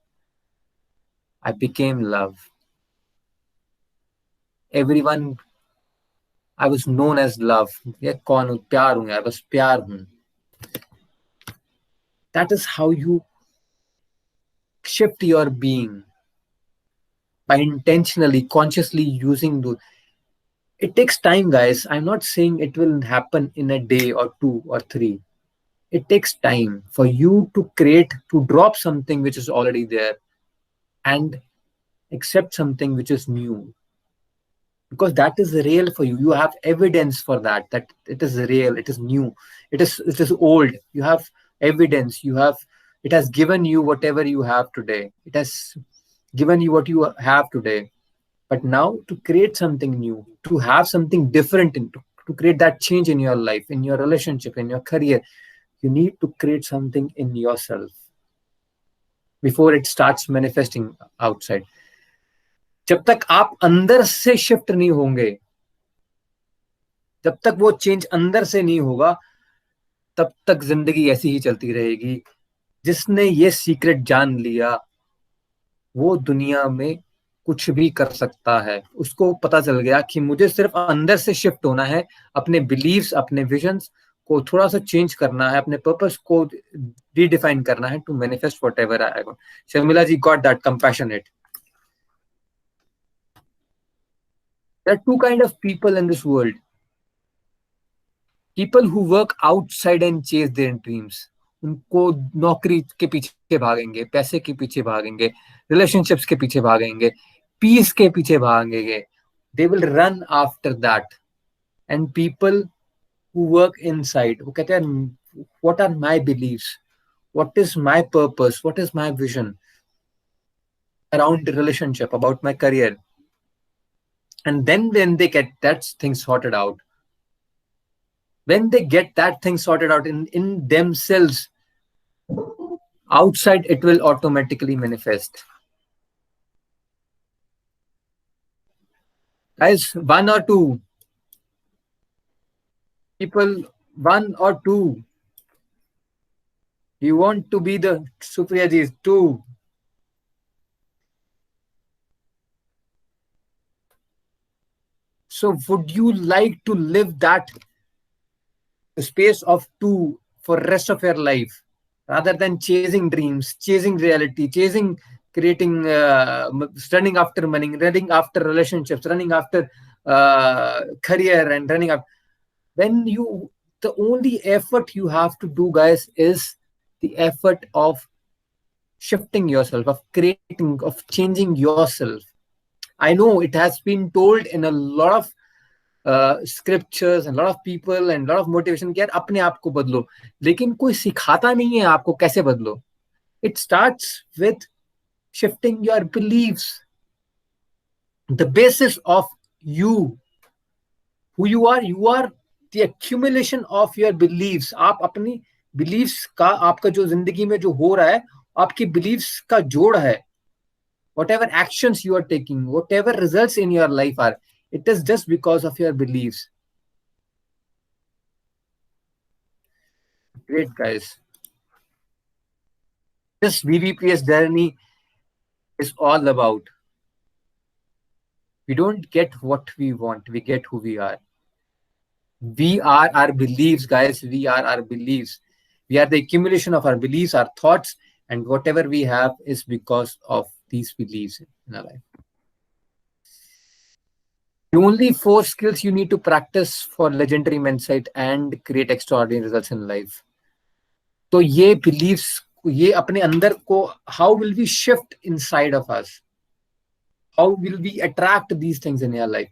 I became love. Everyone, I was known as love. ये कौन हूँ? प्यार हूँ यार, बस प्यार हूँ. That is how you shift your being, by intentionally, consciously using those. It takes time, guys. I'm not saying it will happen in a day or 2 or 3. It takes time for you to create, to drop something which is already there and accept something which is new, because that is real for you. You have evidence for that, that it is real, it is new, it is old. You have evidence. You have, it has given you whatever you have today. It has given you what you have today. But now, to create something new, to have something different, to create that change in your life, in your relationship, in your career, you need to create something in yourself before it starts manifesting outside. जब तक आप अंदर से shift नहीं होंगे, जब तक वो चेंज अंदर से नहीं होगा, तब तक जिंदगी ऐसी ही चलती रहेगी. जिसने ये सीक्रेट जान लिया, वो दुनिया में कुछ भी कर सकता है. उसको पता चल गया कि मुझे सिर्फ अंदर से शिफ्ट होना है, अपने बिलीव्स, अपने विजन्स को थोड़ा सा चेंज करना है, अपने पर्पस को रीडिफाइन करना है, to manifest whatever I want. Sharmila ji got that compassionate. There are two kind of people in this world. People who work outside and chase their dreams. उनको नौकरी के पीछे भागेंगे, पैसे के पीछे भागेंगे, रिलेशनशिप्स के पीछे भागेंगे, पीस के पीछे भागेंगे. They will run after that. And people who work inside, वो कहते हैं, what are my beliefs? What is my purpose? What is my vision around the relationship, about my career? And then when they get that thing sorted out, when they get that thing sorted out in themselves, outside it will automatically manifest. Guys, 1 or 2 people, 1 or 2. You want to be the Supriya ji? 2. So would you like to live that space of 2 for rest of your life, rather than chasing dreams, chasing reality, chasing creating, running after money, running after relationships, running after career, and running up? When you, the only effort you have to do, guys, is the effort of shifting yourself, of creating, of changing yourself. I know it has been told in a lot of scriptures and a lot of people and a lot of motivation कि यार अपने आप को बदलो, लेकिन कोई सिखाता नहीं है आपको कैसे बदलो. It starts with shifting your beliefs. The basis of you, who you are the accumulation of your beliefs. आप अपनी beliefs का, आपका जो जिंदगी में जो हो रहा है, आपकी beliefs का जोड़ है. Whatever actions you are taking, whatever results in your life are, it is just because of your beliefs. Great, guys. This BBPS journey is all about, we don't get what we want, we get who we are. We are our beliefs, guys. We are our beliefs. We are the accumulation of our beliefs, our thoughts, and whatever we have is because of these beliefs in our life. The only 4 skills you need to practice for legendary mindset and create extraordinary results in life. तो ये beliefs, ये अपने अंदर को, how will we shift inside of us? How will we attract these things in your life?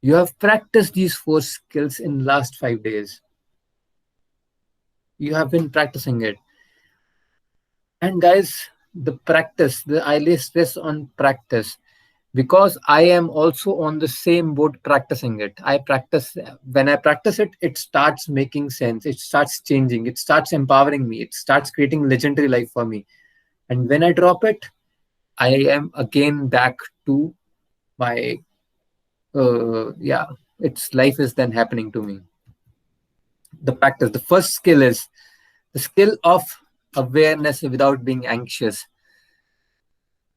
You have practiced these 4 skills in last 5 days. You have been practicing it. And guys, the practice, I lay stress on practice, because I am also on the same boat practicing it. When I practice it, it starts making sense. It starts changing. It starts empowering me. It starts creating legendary life for me. And when I drop it, I am again back to my, life is then happening to me. The practice, the first skill is the skill of awareness without being anxious.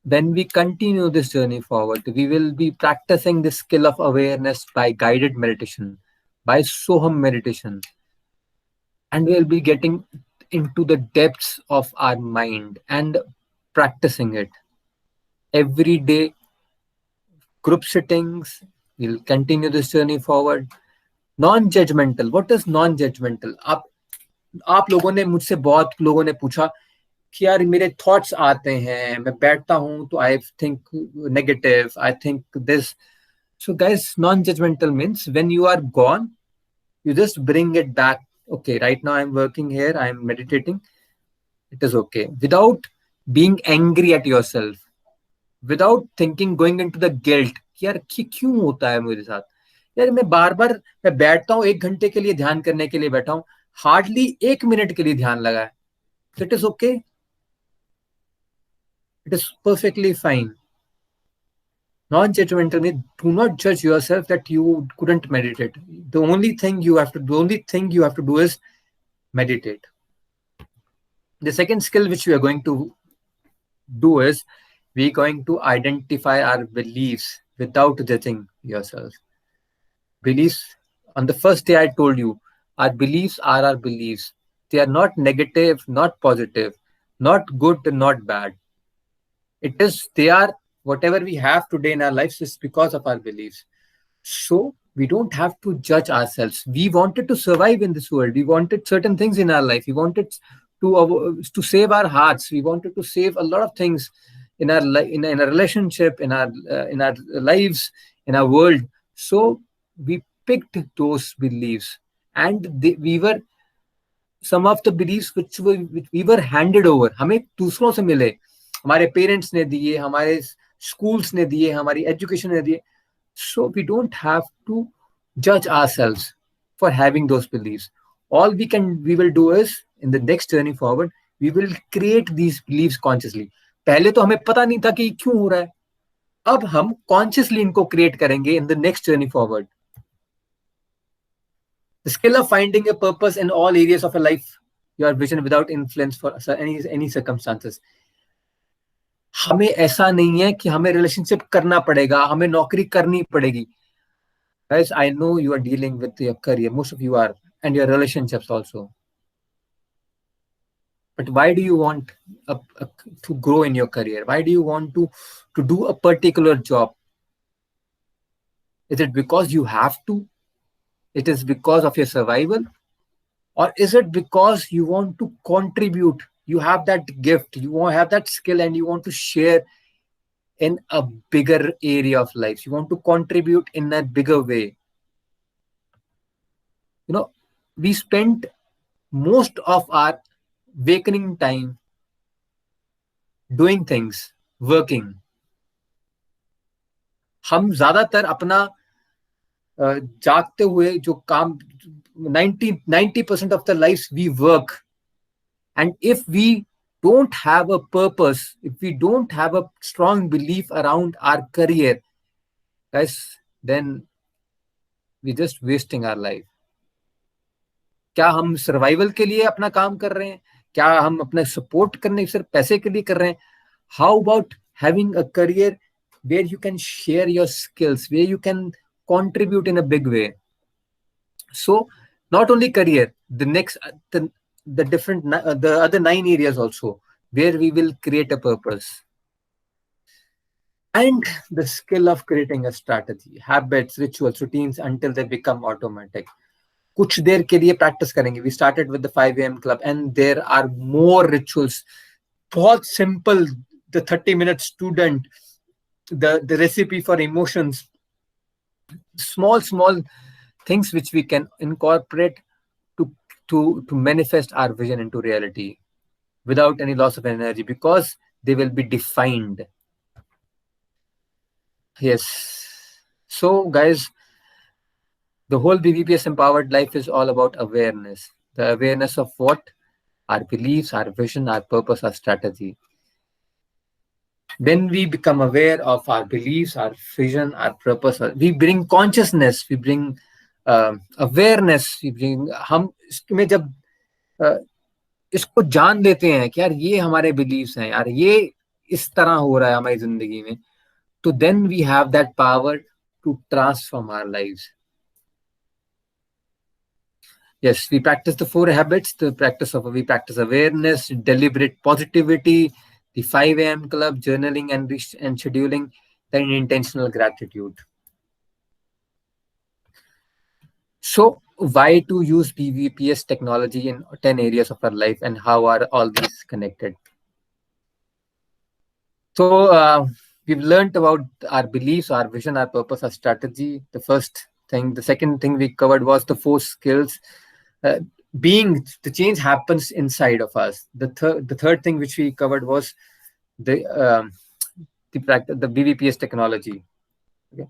When we continue this journey forward, we will be practicing the skill of awareness by guided meditation, by Soham meditation, and we'll be getting into the depths of our mind and practicing it every day. Group sittings, we'll continue this journey forward. Non-judgmental. What is non-judgmental? आप लोगों ने मुझसे बहुत लोगों ने पूछा कि यार मेरे थॉट्स आते हैं, मैं बैठता हूं तो I think negative, I think this. So guys, non-judgmental means when you are gone, you just bring it back. Okay, right now I'm working here, I'm meditating. It is okay. Without being angry at yourself, without thinking, going into the guilt. यार क्यों होता है मेरे साथ? यार मैं बार बैठता हूँ 1 घंटे के लिए ध्यान करने के लिए बैठा हूँ, हार्डली 1 मिनट के लिए ध्यान लगा है. So it is okay. It is perfectly fine. Non-judgmental means do not judge yourself that you couldn't meditate. The only thing you have to do is meditate. The second skill which we are going to do is we're going to identify our beliefs without judging yourself. Beliefs, on the first day I told you, our beliefs are our beliefs. They are not negative, not positive, not good, not bad. They are whatever we have today in our lives is because of our beliefs. So we don't have to judge ourselves. We wanted to survive in this world. We wanted certain things in our life. We wanted to save our hearts. We wanted to save a lot of things in our in a relationship, in our lives, in our world. So we picked those beliefs, and we were some of the beliefs which we were handed over. हमें दूसरों से मिले, हमारे parents ने दिए, हमारे schools ने दिए, हमारी education ने दिए. So we don't have to judge ourselves for having those beliefs. All we will do is in the next journey forward, we will create these beliefs consciously. पहले तो हमें पता नहीं था कि क्यों हो रहा है, अब हम consciously इनको create करेंगे in the next journey forward. The skill of finding a purpose in all areas of your life, your vision without influence for any circumstances. हमें ऐसा नहीं है कि हमें रिलेशनशिप करना पड़ेगा, हमें नौकरी करनी पड़ेगी. Guys, I know you are dealing with your career. Most of you are, and your relationships also. But why do you want to grow in your career? Why do you want to do a particular job? Is it because you have to? It is because of your survival? Or is it because you want to contribute? You have that gift, you have that skill, and you want to share in a bigger area of life. You want to contribute in a bigger way. You know, we spent most of our wakening time doing things, working. हम ज्यादातर अपना जागते हुए जो काम 90% of the lives we work. And if we don't have a purpose, if we don't have a strong belief around our career, guys, then we're just wasting our life. क्या हम survival के लिए अपना काम कर रहे हैं? क्या हम अपना सपोर्ट करने सिर्फ पैसे के लिए कर रहे हैं? How about having a career where you can share your skills, where you can contribute in a big way? So not only career, the other 9 areas also where we will create a purpose. And the skill of creating a strategy, habits, rituals, routines until they become automatic. कुछ देर के लिए practice करेंगे. We started with the 5 a.m. club, and there are more rituals. बहुत simple, the 30-minute student, the recipe for emotions, small things which we can incorporate to manifest our vision into reality without any loss of energy, because they will be defined. Yes. So guys, the whole BBPS Empowered Life is all about awareness. The awareness of what? Our beliefs, our vision, our purpose, our strategy. When we become aware of our beliefs, our vision, our purpose, we bring consciousness, we bring awareness, we bring, हम इसमें जब इसको जान लेते हैं कि यार ये हमारे बिलीव्स हैं, यार ये इस तरह हो रहा है हमारी जिंदगी में, तो then we have that power to transform our lives. Yes, we practice the 4 habits, we practice awareness, deliberate positivity, the 5 a.m. club, journaling and scheduling, then intentional gratitude. So why to use BVPS technology in 10 areas of our life, and how are all these connected? So we've learned about our beliefs, our vision, our purpose, our strategy. The first thing. The second thing we covered was the 4 skills. The change happens inside of us. The third thing which we covered was the BVPS technology. Okay.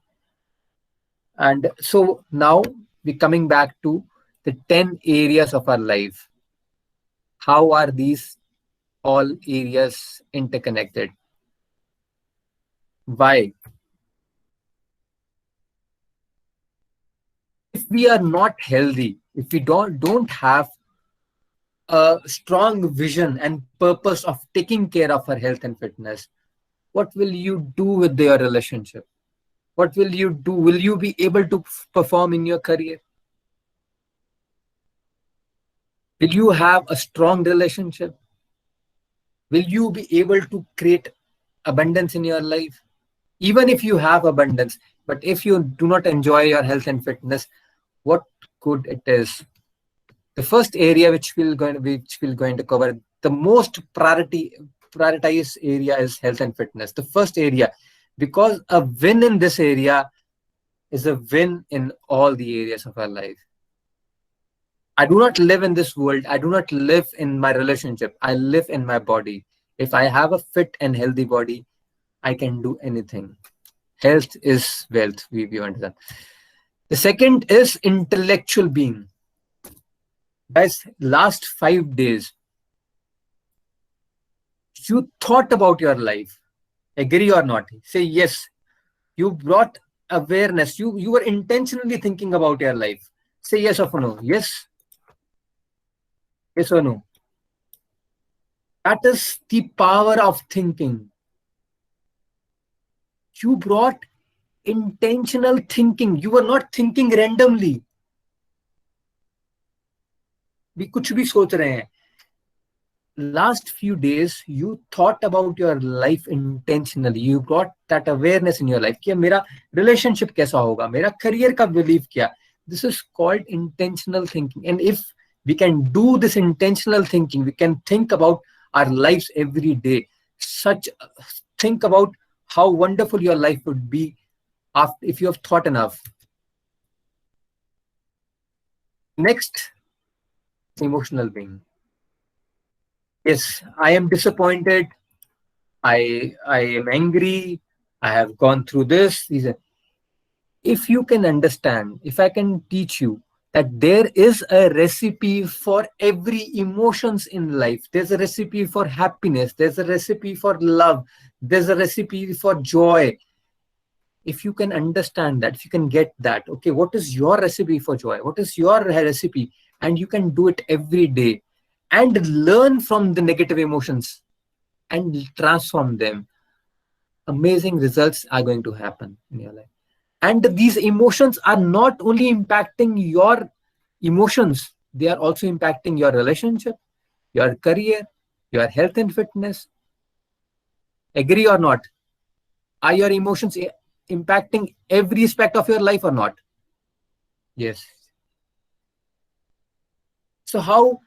And so now we're coming back to the 10 areas of our life. How are these all areas interconnected? Why? If we are not healthy, if we don't have a strong vision and purpose of taking care of our health and fitness, what will you do with your relationship? What will you do? Will you be able to perform in your career? Will you have a strong relationship? Will you be able to create abundance in your life? Even if you have abundance, but if you do not enjoy your health and fitness, what good it is? The first area which we're going to cover, the most prioritized area is health and fitness. The first area, because a win in this area is a win in all the areas of our life. I do not live in this world. I do not live in my relationship. I live in my body. If I have a fit and healthy body, I can do anything. Health is wealth. We understand. The second is intellectual being. Guys, last 5 days, you thought about your life. Agree or not? Say yes. You brought awareness. You were intentionally thinking about your life. Say yes or no. Yes. Yes or no? That is the power of thinking. You brought intentional thinking. You were not thinking randomly. भी कुछ भी सोच रहे हैं. Last few days, you thought about your life intentionally. You brought that awareness in your life. कि मेरा relationship कैसा होगा, मेरा career का belief क्या. This is called intentional thinking. And if we can do this intentional thinking, we can think about our lives every day. Think about how wonderful your life would be if you have thought enough. Next, emotional being. Yes, I am disappointed. I am angry. I have gone through this. If you can understand, if I can teach you that there is a recipe for every emotions in life. There's a recipe for happiness. There's a recipe for love. There's a recipe for joy. If you can understand that, if you can get that, okay, what is your recipe for joy? What is your recipe? And you can do it every day and learn from the negative emotions and transform them. Amazing results are going to happen in your life. And these emotions are not only impacting your emotions, they are also impacting your relationship, your career, your health and fitness. Agree or not? Are your emotions impacting every aspect of your life or not? Yes. So how?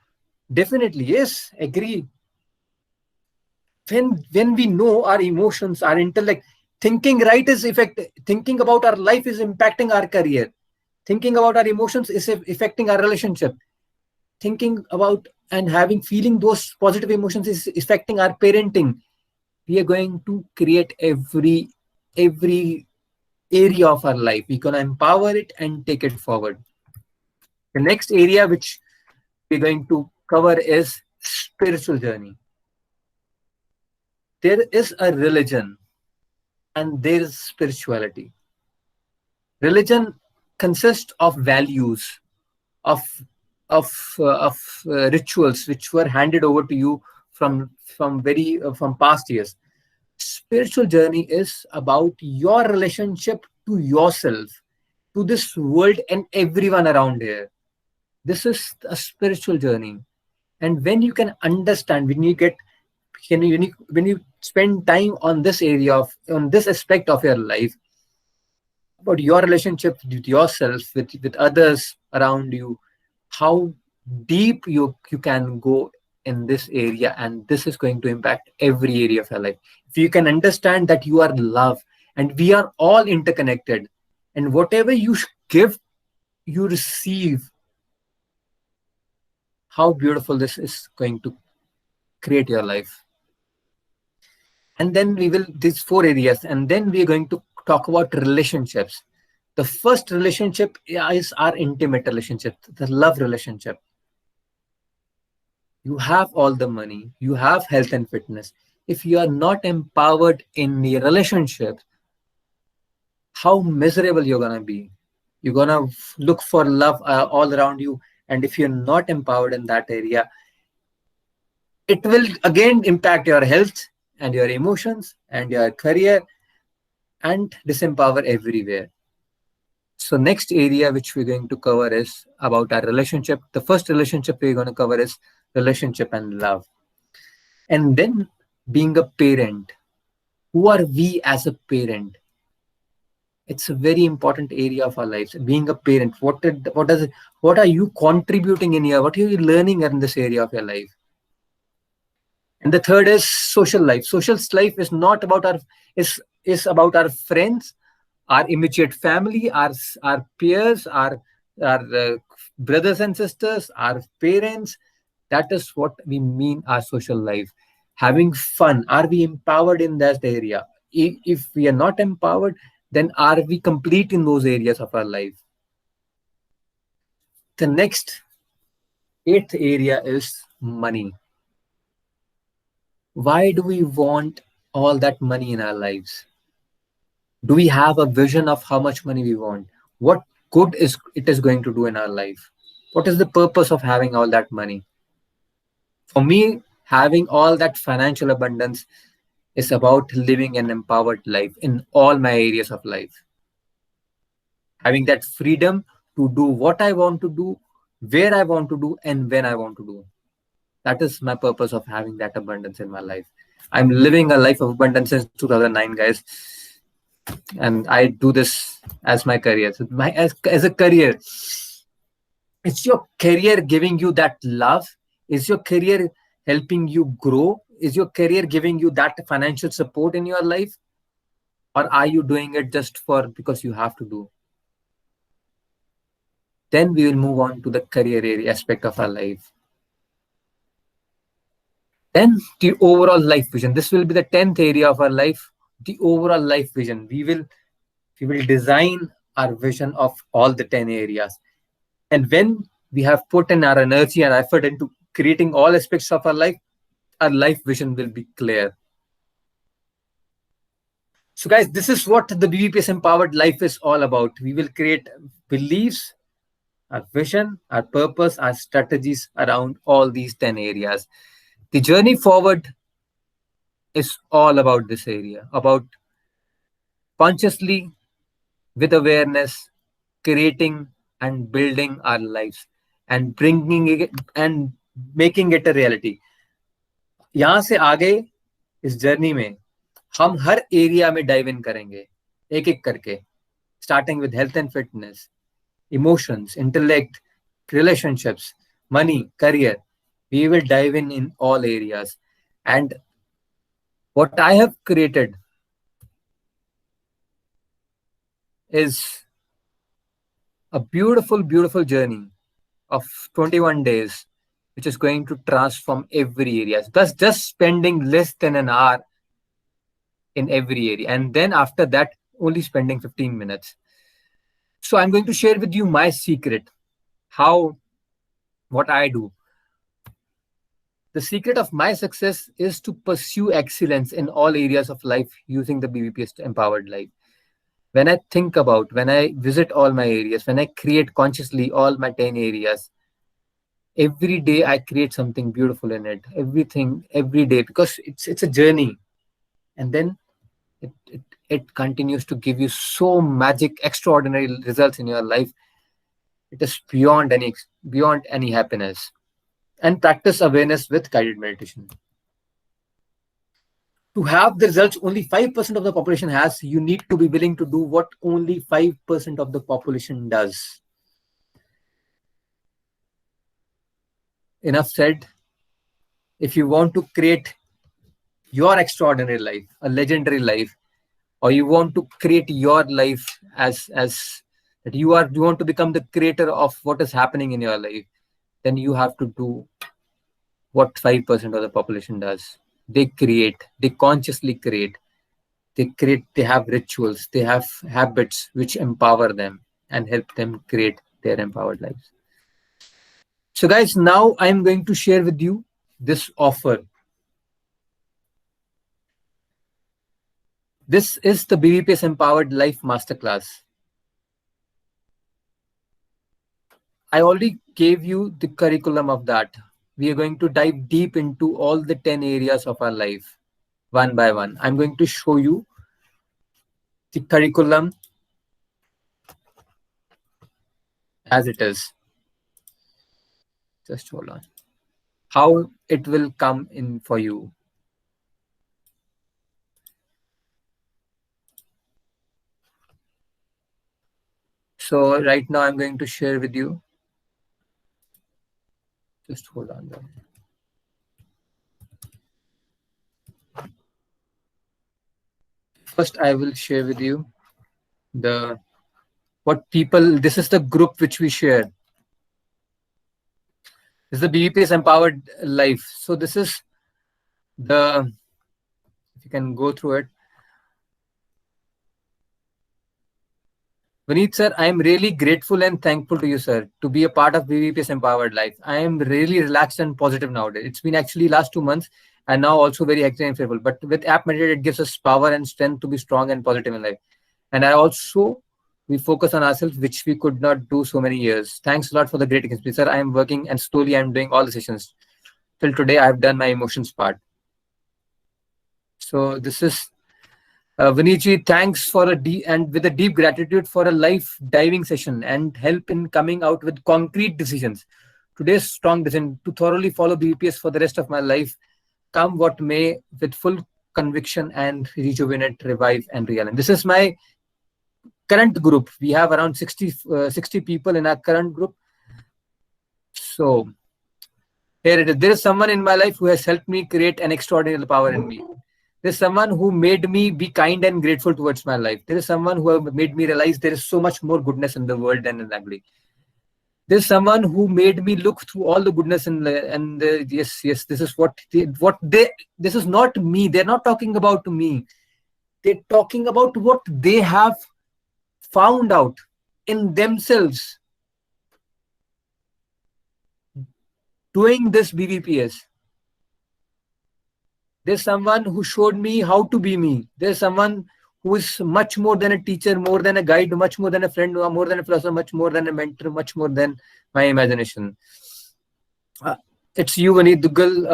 Definitely, yes, agree. When we know our emotions, our intellect, thinking right is thinking about our life is impacting our career. Thinking about our emotions is affecting our relationship. Thinking about and feeling those positive emotions is affecting our parenting. We are going to create every area of our life. We're going to empower it and take it forward. The next area which we're going to cover is spiritual journey. there is a religion and there is spirituality. Religion consists of values, of rituals which were handed over to you from past years. Spiritual journey is about your relationship to yourself, to this world and everyone around here. This is a spiritual journey. And when you can understand, when you spend time on this area on this aspect of your life, about your relationship with yourself, with others around you, how deep you can go in this area, and this is going to impact every area of your life. If you can understand that you are love and we are all interconnected, and whatever you give, you receive, how beautiful this is going to create your life. And then these 4 areas, and then we're going to talk about relationships. The first relationship is our intimate relationship, the love relationship. You have all the money, you have health and fitness. If you are not empowered in the relationship, how miserable you're going to be. You're going to look for love all around you. And if you're not empowered in that area, it will again impact your health and your emotions and your career and disempower everywhere. So next area which we're going to cover is about our relationship. The first relationship we're going to cover is relationship and love. And then being a parent. Who are we as a parent? It's a very important area of our lives. Being a parent, what are you contributing in here? What are you learning in this area of your life? And the third is social life. Social life is not about is about our friends, our immediate family, our peers, our brothers and sisters, our parents. That is what we mean our social life. Having fun. Are we empowered in that area? If we are not empowered, then are we complete in those areas of our life? The next 8th area is money. Why do we want all that money in our lives? Do we have a vision of how much money we want? What good it is going to do in our life? What is the purpose of having all that money? For me, having all that financial abundance is about living an empowered life in all my areas of life. Having that freedom to do what I want to do, where I want to do, and when I want to do. That is my purpose of having that abundance in my life. I'm living a life of abundance since 2009, guys. And I do this as my career. So as a career, is your career giving you that love? Is your career helping you grow? Is your career giving you that financial support in your life? Or are you doing it just because you have to do? Then we will move on to the career area aspect of our life. Then the overall life vision. This will be the 10th area of our life, the overall life vision. We will design our vision of all the 10 areas. And when we have put in our energy and effort into creating all aspects of our life vision will be clear. So guys, this is what the BBPS Empowered Life is all about. We will create beliefs, our vision, our purpose, our strategies around all these 10 areas. The journey forward is all about this area, about consciously, with awareness, creating and building our lives and bringing it and making it a reality. यहाँ से आगे इस journey में हम हर area में dive in करेंगे एक एक करके, starting with health and fitness, emotions, intellect, relationships, money, career. We will dive in all areas. And what I have created is a beautiful, beautiful journey of 21 days, which is going to transform every area. Thus, just spending less than an hour in every area. And then after that, only spending 15 minutes. So I'm going to share with you my secret, what I do. The secret of my success is to pursue excellence in all areas of life using the BBPS empowered life. When I think about, when I visit all my areas, when I create consciously all my 10 areas, every day I create something beautiful in it. Everything, every day, because it's a journey. And then it continues to give you so magic, extraordinary results in your life. It is beyond any happiness. And practice awareness with guided meditation. To have the results only 5% of the population has, you need to be willing to do what only 5% of the population does. Enough said. If you want to create your extraordinary life, a legendary life, or you want to create your life as that you want to become the creator of what is happening in your life, then you have to do what 5% of the population does. They create, they consciously create, they have rituals, they have habits which empower them and help them create their empowered lives. So guys, now I'm going to share with you this offer. This is the BBPS Empowered Life Masterclass. I already gave you the curriculum of that. We are going to dive deep into all the 10 areas of our life, one by one. I'm going to show you the curriculum as it is. Just hold on. How it will come in for you. So right now I'm going to share with you. Just hold on. First, I will share with you this is the group which we share. This is the BBPS Empowered Life. So this is if you can go through it. Vineet sir, I am really grateful and thankful to you, sir, to be a part of BBPS Empowered Life. I am really relaxed and positive nowadays. It's been actually last 2 months and now also very hectic and fearful. But with app meditate, it gives us power and strength to be strong and positive in life. And we focus on ourselves, which we could not do so many years. Thanks a lot for the great experience, sir. I am working and slowly I'm doing all the sessions. Till today, I've done my emotions part. So this is Vineetji, thanks with a deep gratitude for a life diving session and help in coming out with concrete decisions. Today's strong decision to thoroughly follow BBPS for the rest of my life, come what may, with full conviction and rejuvenate, revive, and realign. This is my current group. We have around 60 people in our current group. So here it is. There is someone in my life who has helped me create an extraordinary power in me. There's someone who made me be kind and grateful towards my life. There is someone who made me realize there is so much more goodness in the world than in ugly. There's someone who made me look through all the goodness yes, this is this is not me. They're not talking about me. They're talking about what they have found out in themselves doing this BBPS. There's someone who showed me how to be me. There's someone who is much more than a teacher, more than a guide, much more than a friend, more than a philosopher, much more than a mentor, much more than my imagination. It's you, Vineet Duggal.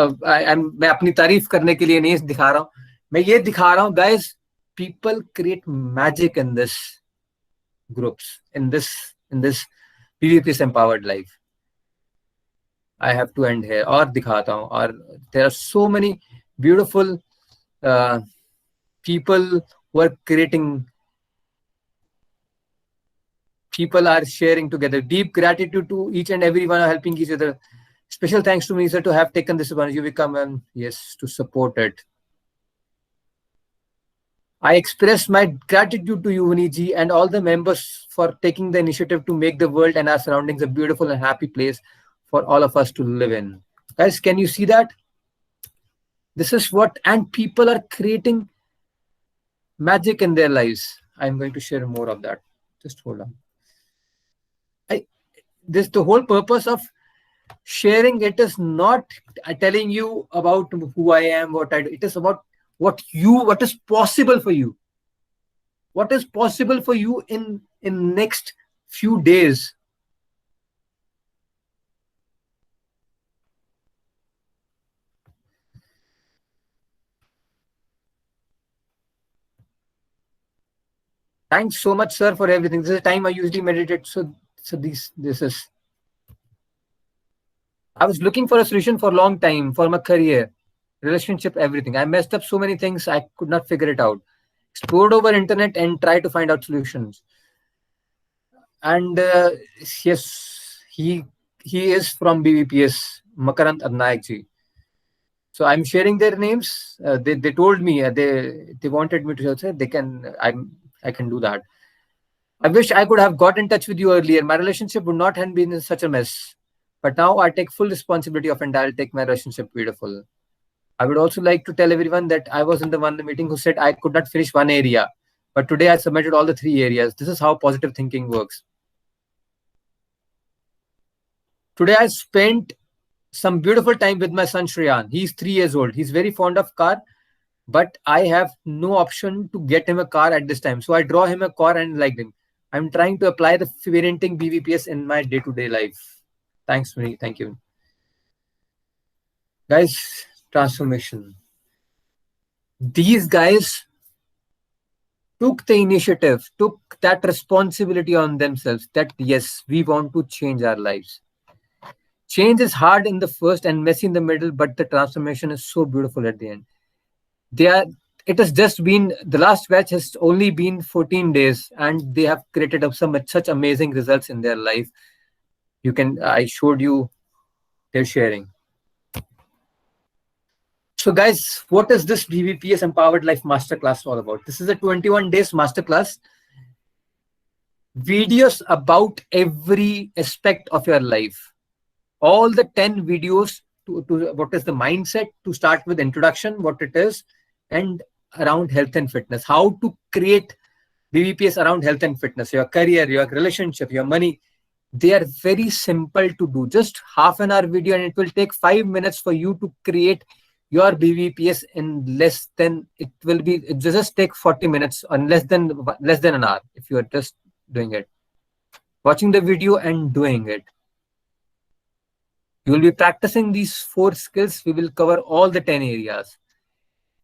मैं अपनी तारीफ करने के लिए नहीं दिखा रहा हूँ. मैं ये दिखा रहा हूँ, guys. People create magic in this groups, in this BBPS Empowered Life. I have to end here. और दिखाता हूँ. और there are so many beautiful people who are creating. People are sharing together. Deep gratitude to each and everyone helping each other. Special thanks to me, sir, to have taken this one. You become to support it. I express my gratitude to you, Vineetji, and all the members for taking the initiative to make the world and our surroundings a beautiful and happy place for all of us to live in. Guys, can you see that? This is and people are creating magic in their lives. I'm going to share more of that. Just hold on. The whole purpose of Sharing it is not telling you about who I am, what I do. It is about what is possible for you. What is possible for you in next few days. Thanks so much, sir, for everything. This is the time I usually meditate. So this is. I was looking for a solution for a long time for my career, relationship, everything. I messed up so many things. I could not figure it out. Explored over internet and tried to find out solutions. And yes, he is from BBPS, Makarand Adnayak ji. So I'm sharing their names. They told me they wanted me to say they can. I can do that. I wish I could have got in touch with you earlier. My relationship would not have been in such a mess. But now I take full responsibility of and I'll take my relationship beautiful. I would also like to tell everyone that I was in the meeting who said I could not finish one area. But today I submitted all the 3 areas. This is how positive thinking works. Today I spent some beautiful time with my son Shreyan. He's 3 years old. He's very fond of car, but I have no option to get him a car at this time. So I draw him a car and like him. I'm trying to apply the parenting BVPS in my day-to-day life. Thanks, Mini. Thank you. Guys, transformation. These guys took the initiative, took that responsibility on themselves that, yes, we want to change our lives. Change is hard in the first and messy in the middle, but the transformation is so beautiful at the end. It has just been, the last batch has only been 14 days and they have created up such amazing results in their life. I showed you their sharing. So guys, what is this BVPS Empowered Life Masterclass all about? This is a 21 days masterclass. Videos about every aspect of your life. All the 10 videos to what is the mindset, to start with introduction, what it is, and around health and fitness. How to create BVPS around health and fitness, your career, your relationship, your money. They are very simple to do. Just half an hour video and it will take 5 minutes for you to create your BVPS in less than, it just take 40 minutes and less than an hour if you are just doing it. Watching the video and doing it. You will be practicing these 4 skills. We will cover all the 10 areas.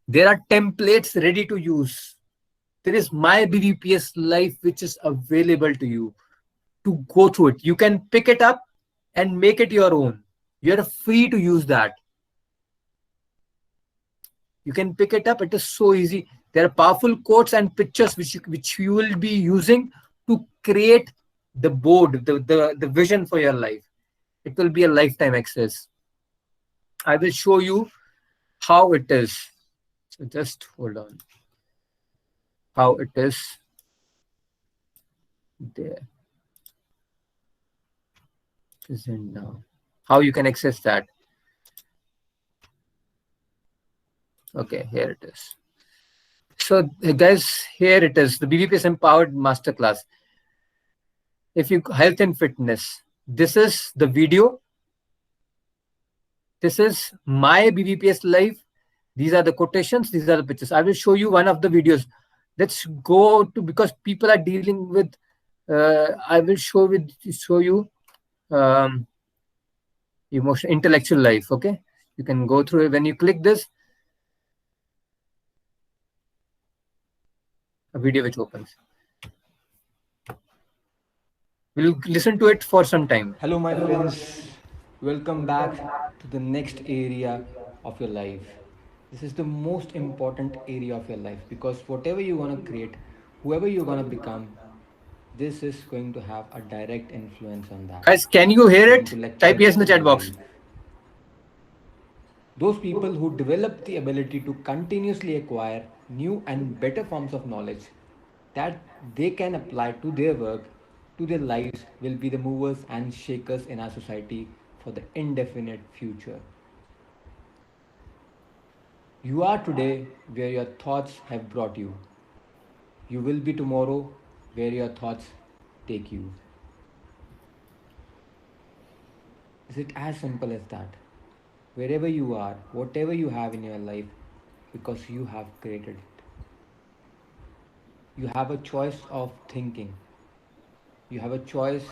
There are templates ready to use. There is My BVPS Life, which is available to you to go through it. You can pick it up and make it your own. You're free to use that. You can pick it up. It is so easy. There are powerful quotes and pictures which you will be using to create the board, the vision for your life. It will be a lifetime access. I will show you how it is. So just hold on. How it is there. Present now. How you can access that. Okay, here it is. So guys, here it is, the BVPS Empowered Masterclass. If you health and fitness, this is the video. This is My BVPS Life. These are the quotations. These are the pictures. I will show you one of the videos. Let's go to, because people are dealing with, I will show you emotional, intellectual life. Okay. You can go through it. When you click this, a video which opens. We'll listen to it for some time. Hello, my friends. Welcome back to the next area of your life. This is the most important area of your life, because whatever you want to create, whoever you're going to become, this is going to have a direct influence on that. Guys, can you hear it? Type yes in the chat box. Those people who develop the ability to continuously acquire new and better forms of knowledge that they can apply to their work, to their lives, will be the movers and shakers in our society for the indefinite future. You are today where your thoughts have brought you. You will be tomorrow where your thoughts take you. Is it as simple as that? Wherever you are, whatever you have in your life, because you have created it. You have a choice of thinking. You have a choice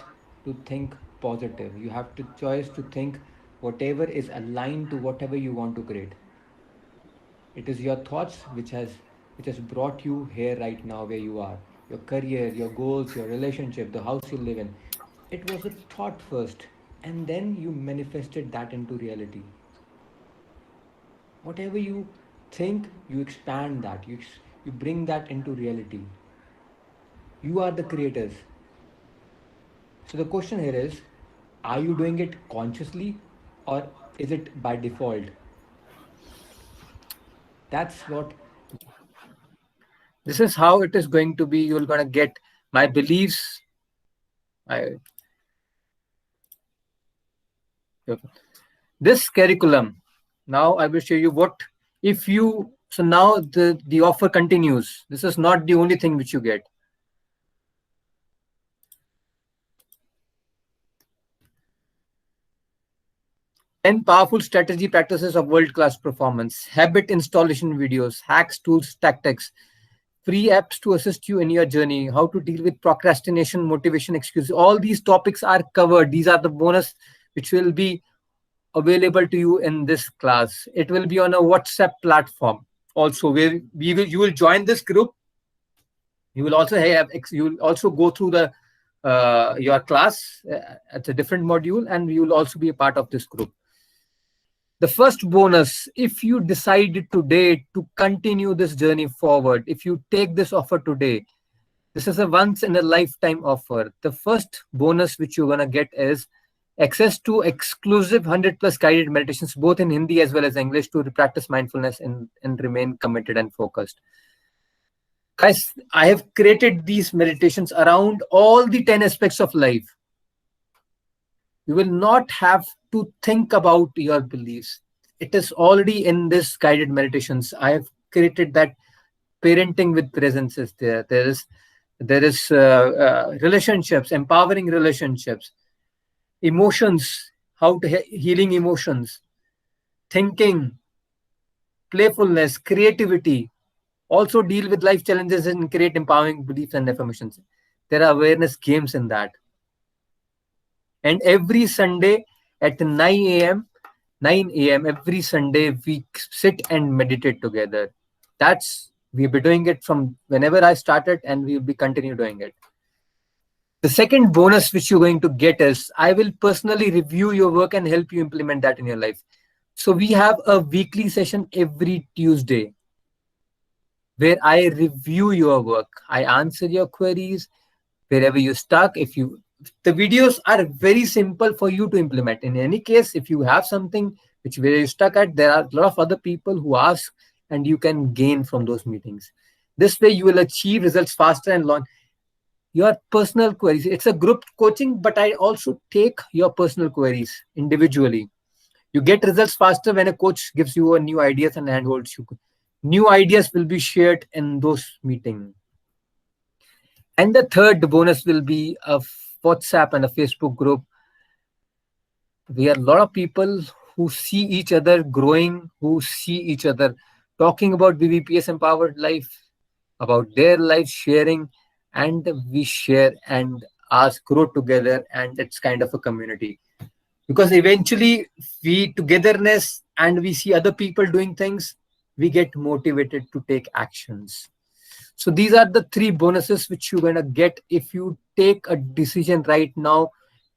to think positive. You have to choice to think whatever is aligned to whatever you want to create. It is your thoughts which has brought you here right now where you are. Your career, your goals, your relationship, the house you live in. It was a thought first, and then you manifested that into reality. Whatever you think, you expand that. You bring that into reality. You are the creators. So the question here is, are you doing it consciously or is it by default? That's what. This is how it is going to be. You're going to get my beliefs. This curriculum. Now I will show you what if you. So now the offer continues. This is not the only thing which you get. And powerful strategy practices of world-class performance, habit installation videos, hacks, tools, tactics, free apps to assist you in your journey, how to deal with procrastination, motivation, excuses. All these topics are covered. These are the bonus which will be available to you in this class. It will be on a WhatsApp platform also, where you will join this group. You will also go through the your class at a different module, and you will also be a part of this group. The first bonus, if you decide today to continue this journey forward, if you take this offer today, this is a once in a lifetime offer. The first bonus which you're going to get is access to exclusive 100+ guided meditations, both in Hindi as well as English, to practice mindfulness and remain committed and focused. Guys, I have created these meditations around all the 10 aspects of life. You will not have to think about your beliefs. It is already in this guided meditations. I have created that parenting with presence is there. There is relationships, empowering relationships, emotions, how to healing emotions, thinking, playfulness, creativity. Also deal with life challenges and create empowering beliefs and affirmations. There are awareness games in that. And every Sunday at 9 a.m., every Sunday, we sit and meditate together. We'll be doing it from whenever I started, and we'll be continue doing it. The second bonus which you're going to get is I will personally review your work and help you implement that in your life. So we have a weekly session every Tuesday where I review your work. I answer your queries wherever you're stuck. The videos are very simple for you to implement. In any case, if you have something where you're stuck at, there are a lot of other people who ask, and you can gain from those meetings. This way you will achieve results faster and launch your personal queries. It's a group coaching, but I also take your personal queries individually. You get results faster when a coach gives you a new ideas and handholds you. New ideas will be shared in those meetings. And the third bonus will be a WhatsApp and a Facebook group. We are a lot of people who see each other growing, who see each other talking about BBPS Empowered Life, about their life sharing, and we share and grow together, and it's kind of a community. Because eventually togetherness, and we see other people doing things, we get motivated to take actions. So these are the 3 bonuses which you're going to get if you take a decision right now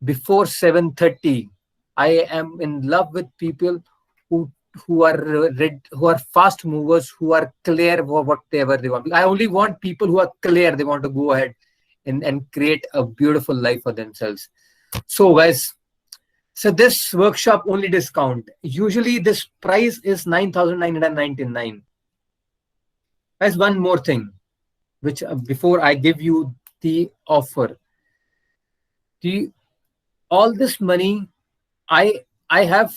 before 7:30. I am in love with people who are fast movers, who are clear for whatever they want. I only want people who are clear. They want to go ahead and create a beautiful life for themselves. So guys, this workshop only discount. Usually this price is 9,999. Guys, one more thing, which before I give you the offer, all this money, I have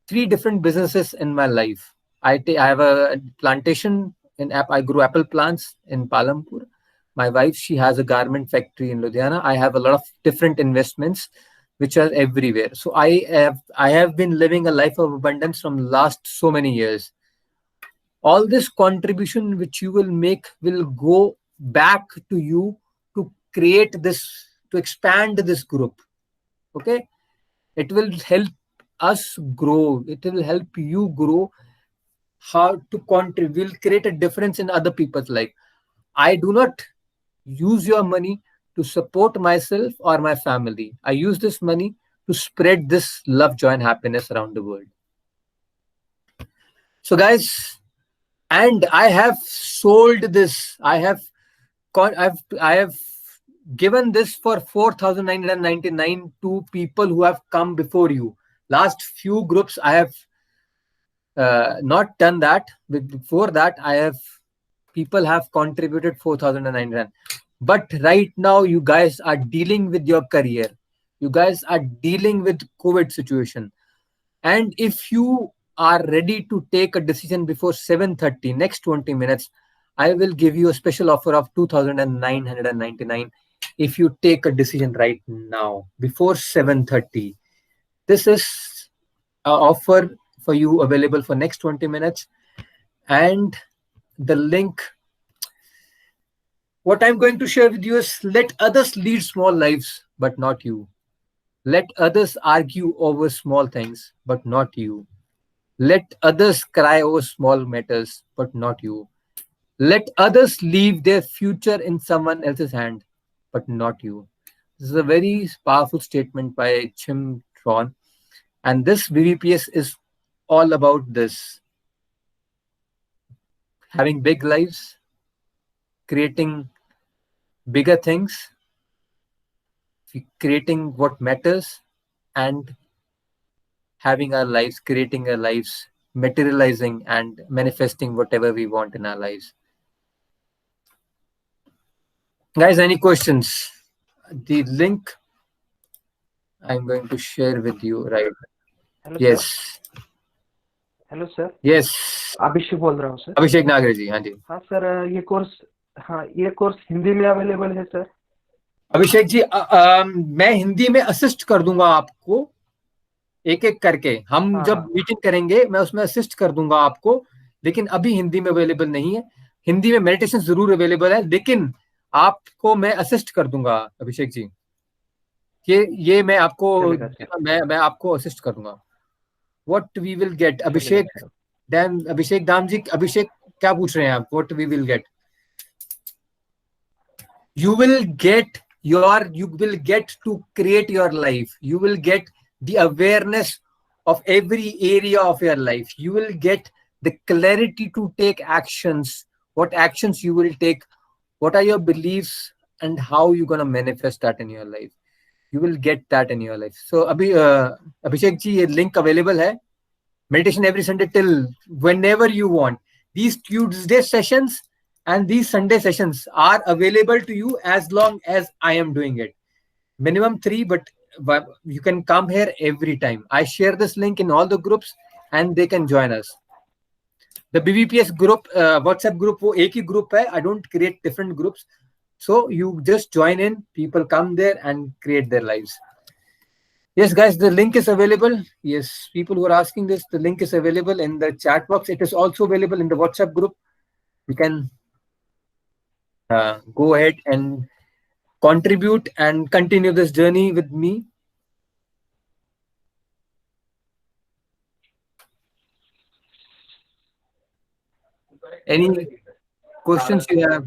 3 different businesses in my life. I have a plantation I grow apple plants in Palampur. My wife, she has a garment factory in Ludhiana. I have a lot of different investments. which are everywhere. So I have been living a life of abundance from last so many years. All this contribution which you will make will go back to you to create this, to expand this group. Okay, it will help us grow, it will help you grow, how to contribute, will create a difference in other people's life. I do not use your money to support myself or my family. I use this money to spread this love, joy, and happiness around the world. So, guys, and I have sold this. I have given this for 4,999 to people who have come before you. Last few groups, I have not done that. Before that, people have contributed 4,999. But right now, you guys are dealing with your career. You guys are dealing with COVID situation. And if you are ready to take a decision before 7:30, next 20 minutes, I will give you a special offer of 2,999 if you take a decision right now before 7:30. This is an offer for you available for next 20 minutes. And the link, what I'm going to share with you is, let others lead small lives, but not you. Let others argue over small things, but not you. Let others cry over small matters, but not you. Let others leave their future in someone else's hand, but not you. This is a very powerful statement by Jim Rohn. And this BVPS is all about this. Having big lives, creating bigger things, creating what matters, and having our lives, creating our lives, materializing and manifesting whatever we want in our lives. Guys, any questions? The link I'm going to share with you right. Hello Yes. Sir, hello sir, Yes. अभिषेक बोल रहा हूँ sir. अभिषेक नागर जी, हाँ जी। हाँ sir, ये course Hindi में available है sir? Abhishek ji, मैं हिंदी में असिस्ट कर दूंगा आपको एक एक करके। हम हाँ, जब हाँ। मीटिंग करेंगे मैं उसमें असिस्ट कर दूंगा आपको, लेकिन अभी हिंदी में अवेलेबल नहीं है। हिंदी में मेडिटेशन जरूर अवेलेबल है, लेकिन आपको मैं असिस्ट कर दूंगा अभिषेक जी। ये मैं आपको चलेगा सर। मैं आपको असिस्ट कर दूंगा। व्हाट वी विल गेट, अभिषेक चलेगा सर। डैम, अभिषेक दाम जी, अभिषेक क्या पूछ रहे हैं आप? What we will get? you will get to create your life. You will get the awareness of every area of your life. You will get the clarity to take actions, what actions you will take, what are your beliefs, and how you're going to manifest that in your life. You will get that in your life. So Abhishek ji, ये link available है. Meditation every Sunday till whenever you want. These Tuesday sessions and these Sunday sessions are available to you as long as I am doing it. Minimum 3, but you can come here every time. I share this link in all the groups and they can join us. The BVPS group, WhatsApp group, वो एक ही group है. I don't create different groups. So you just join in, people come there and create their lives. Yes, guys, the link is available. Yes, people who are asking this, the link is available in the chat box. It is also available in the WhatsApp group. You can go ahead and contribute and continue this journey with me. Any questions you have?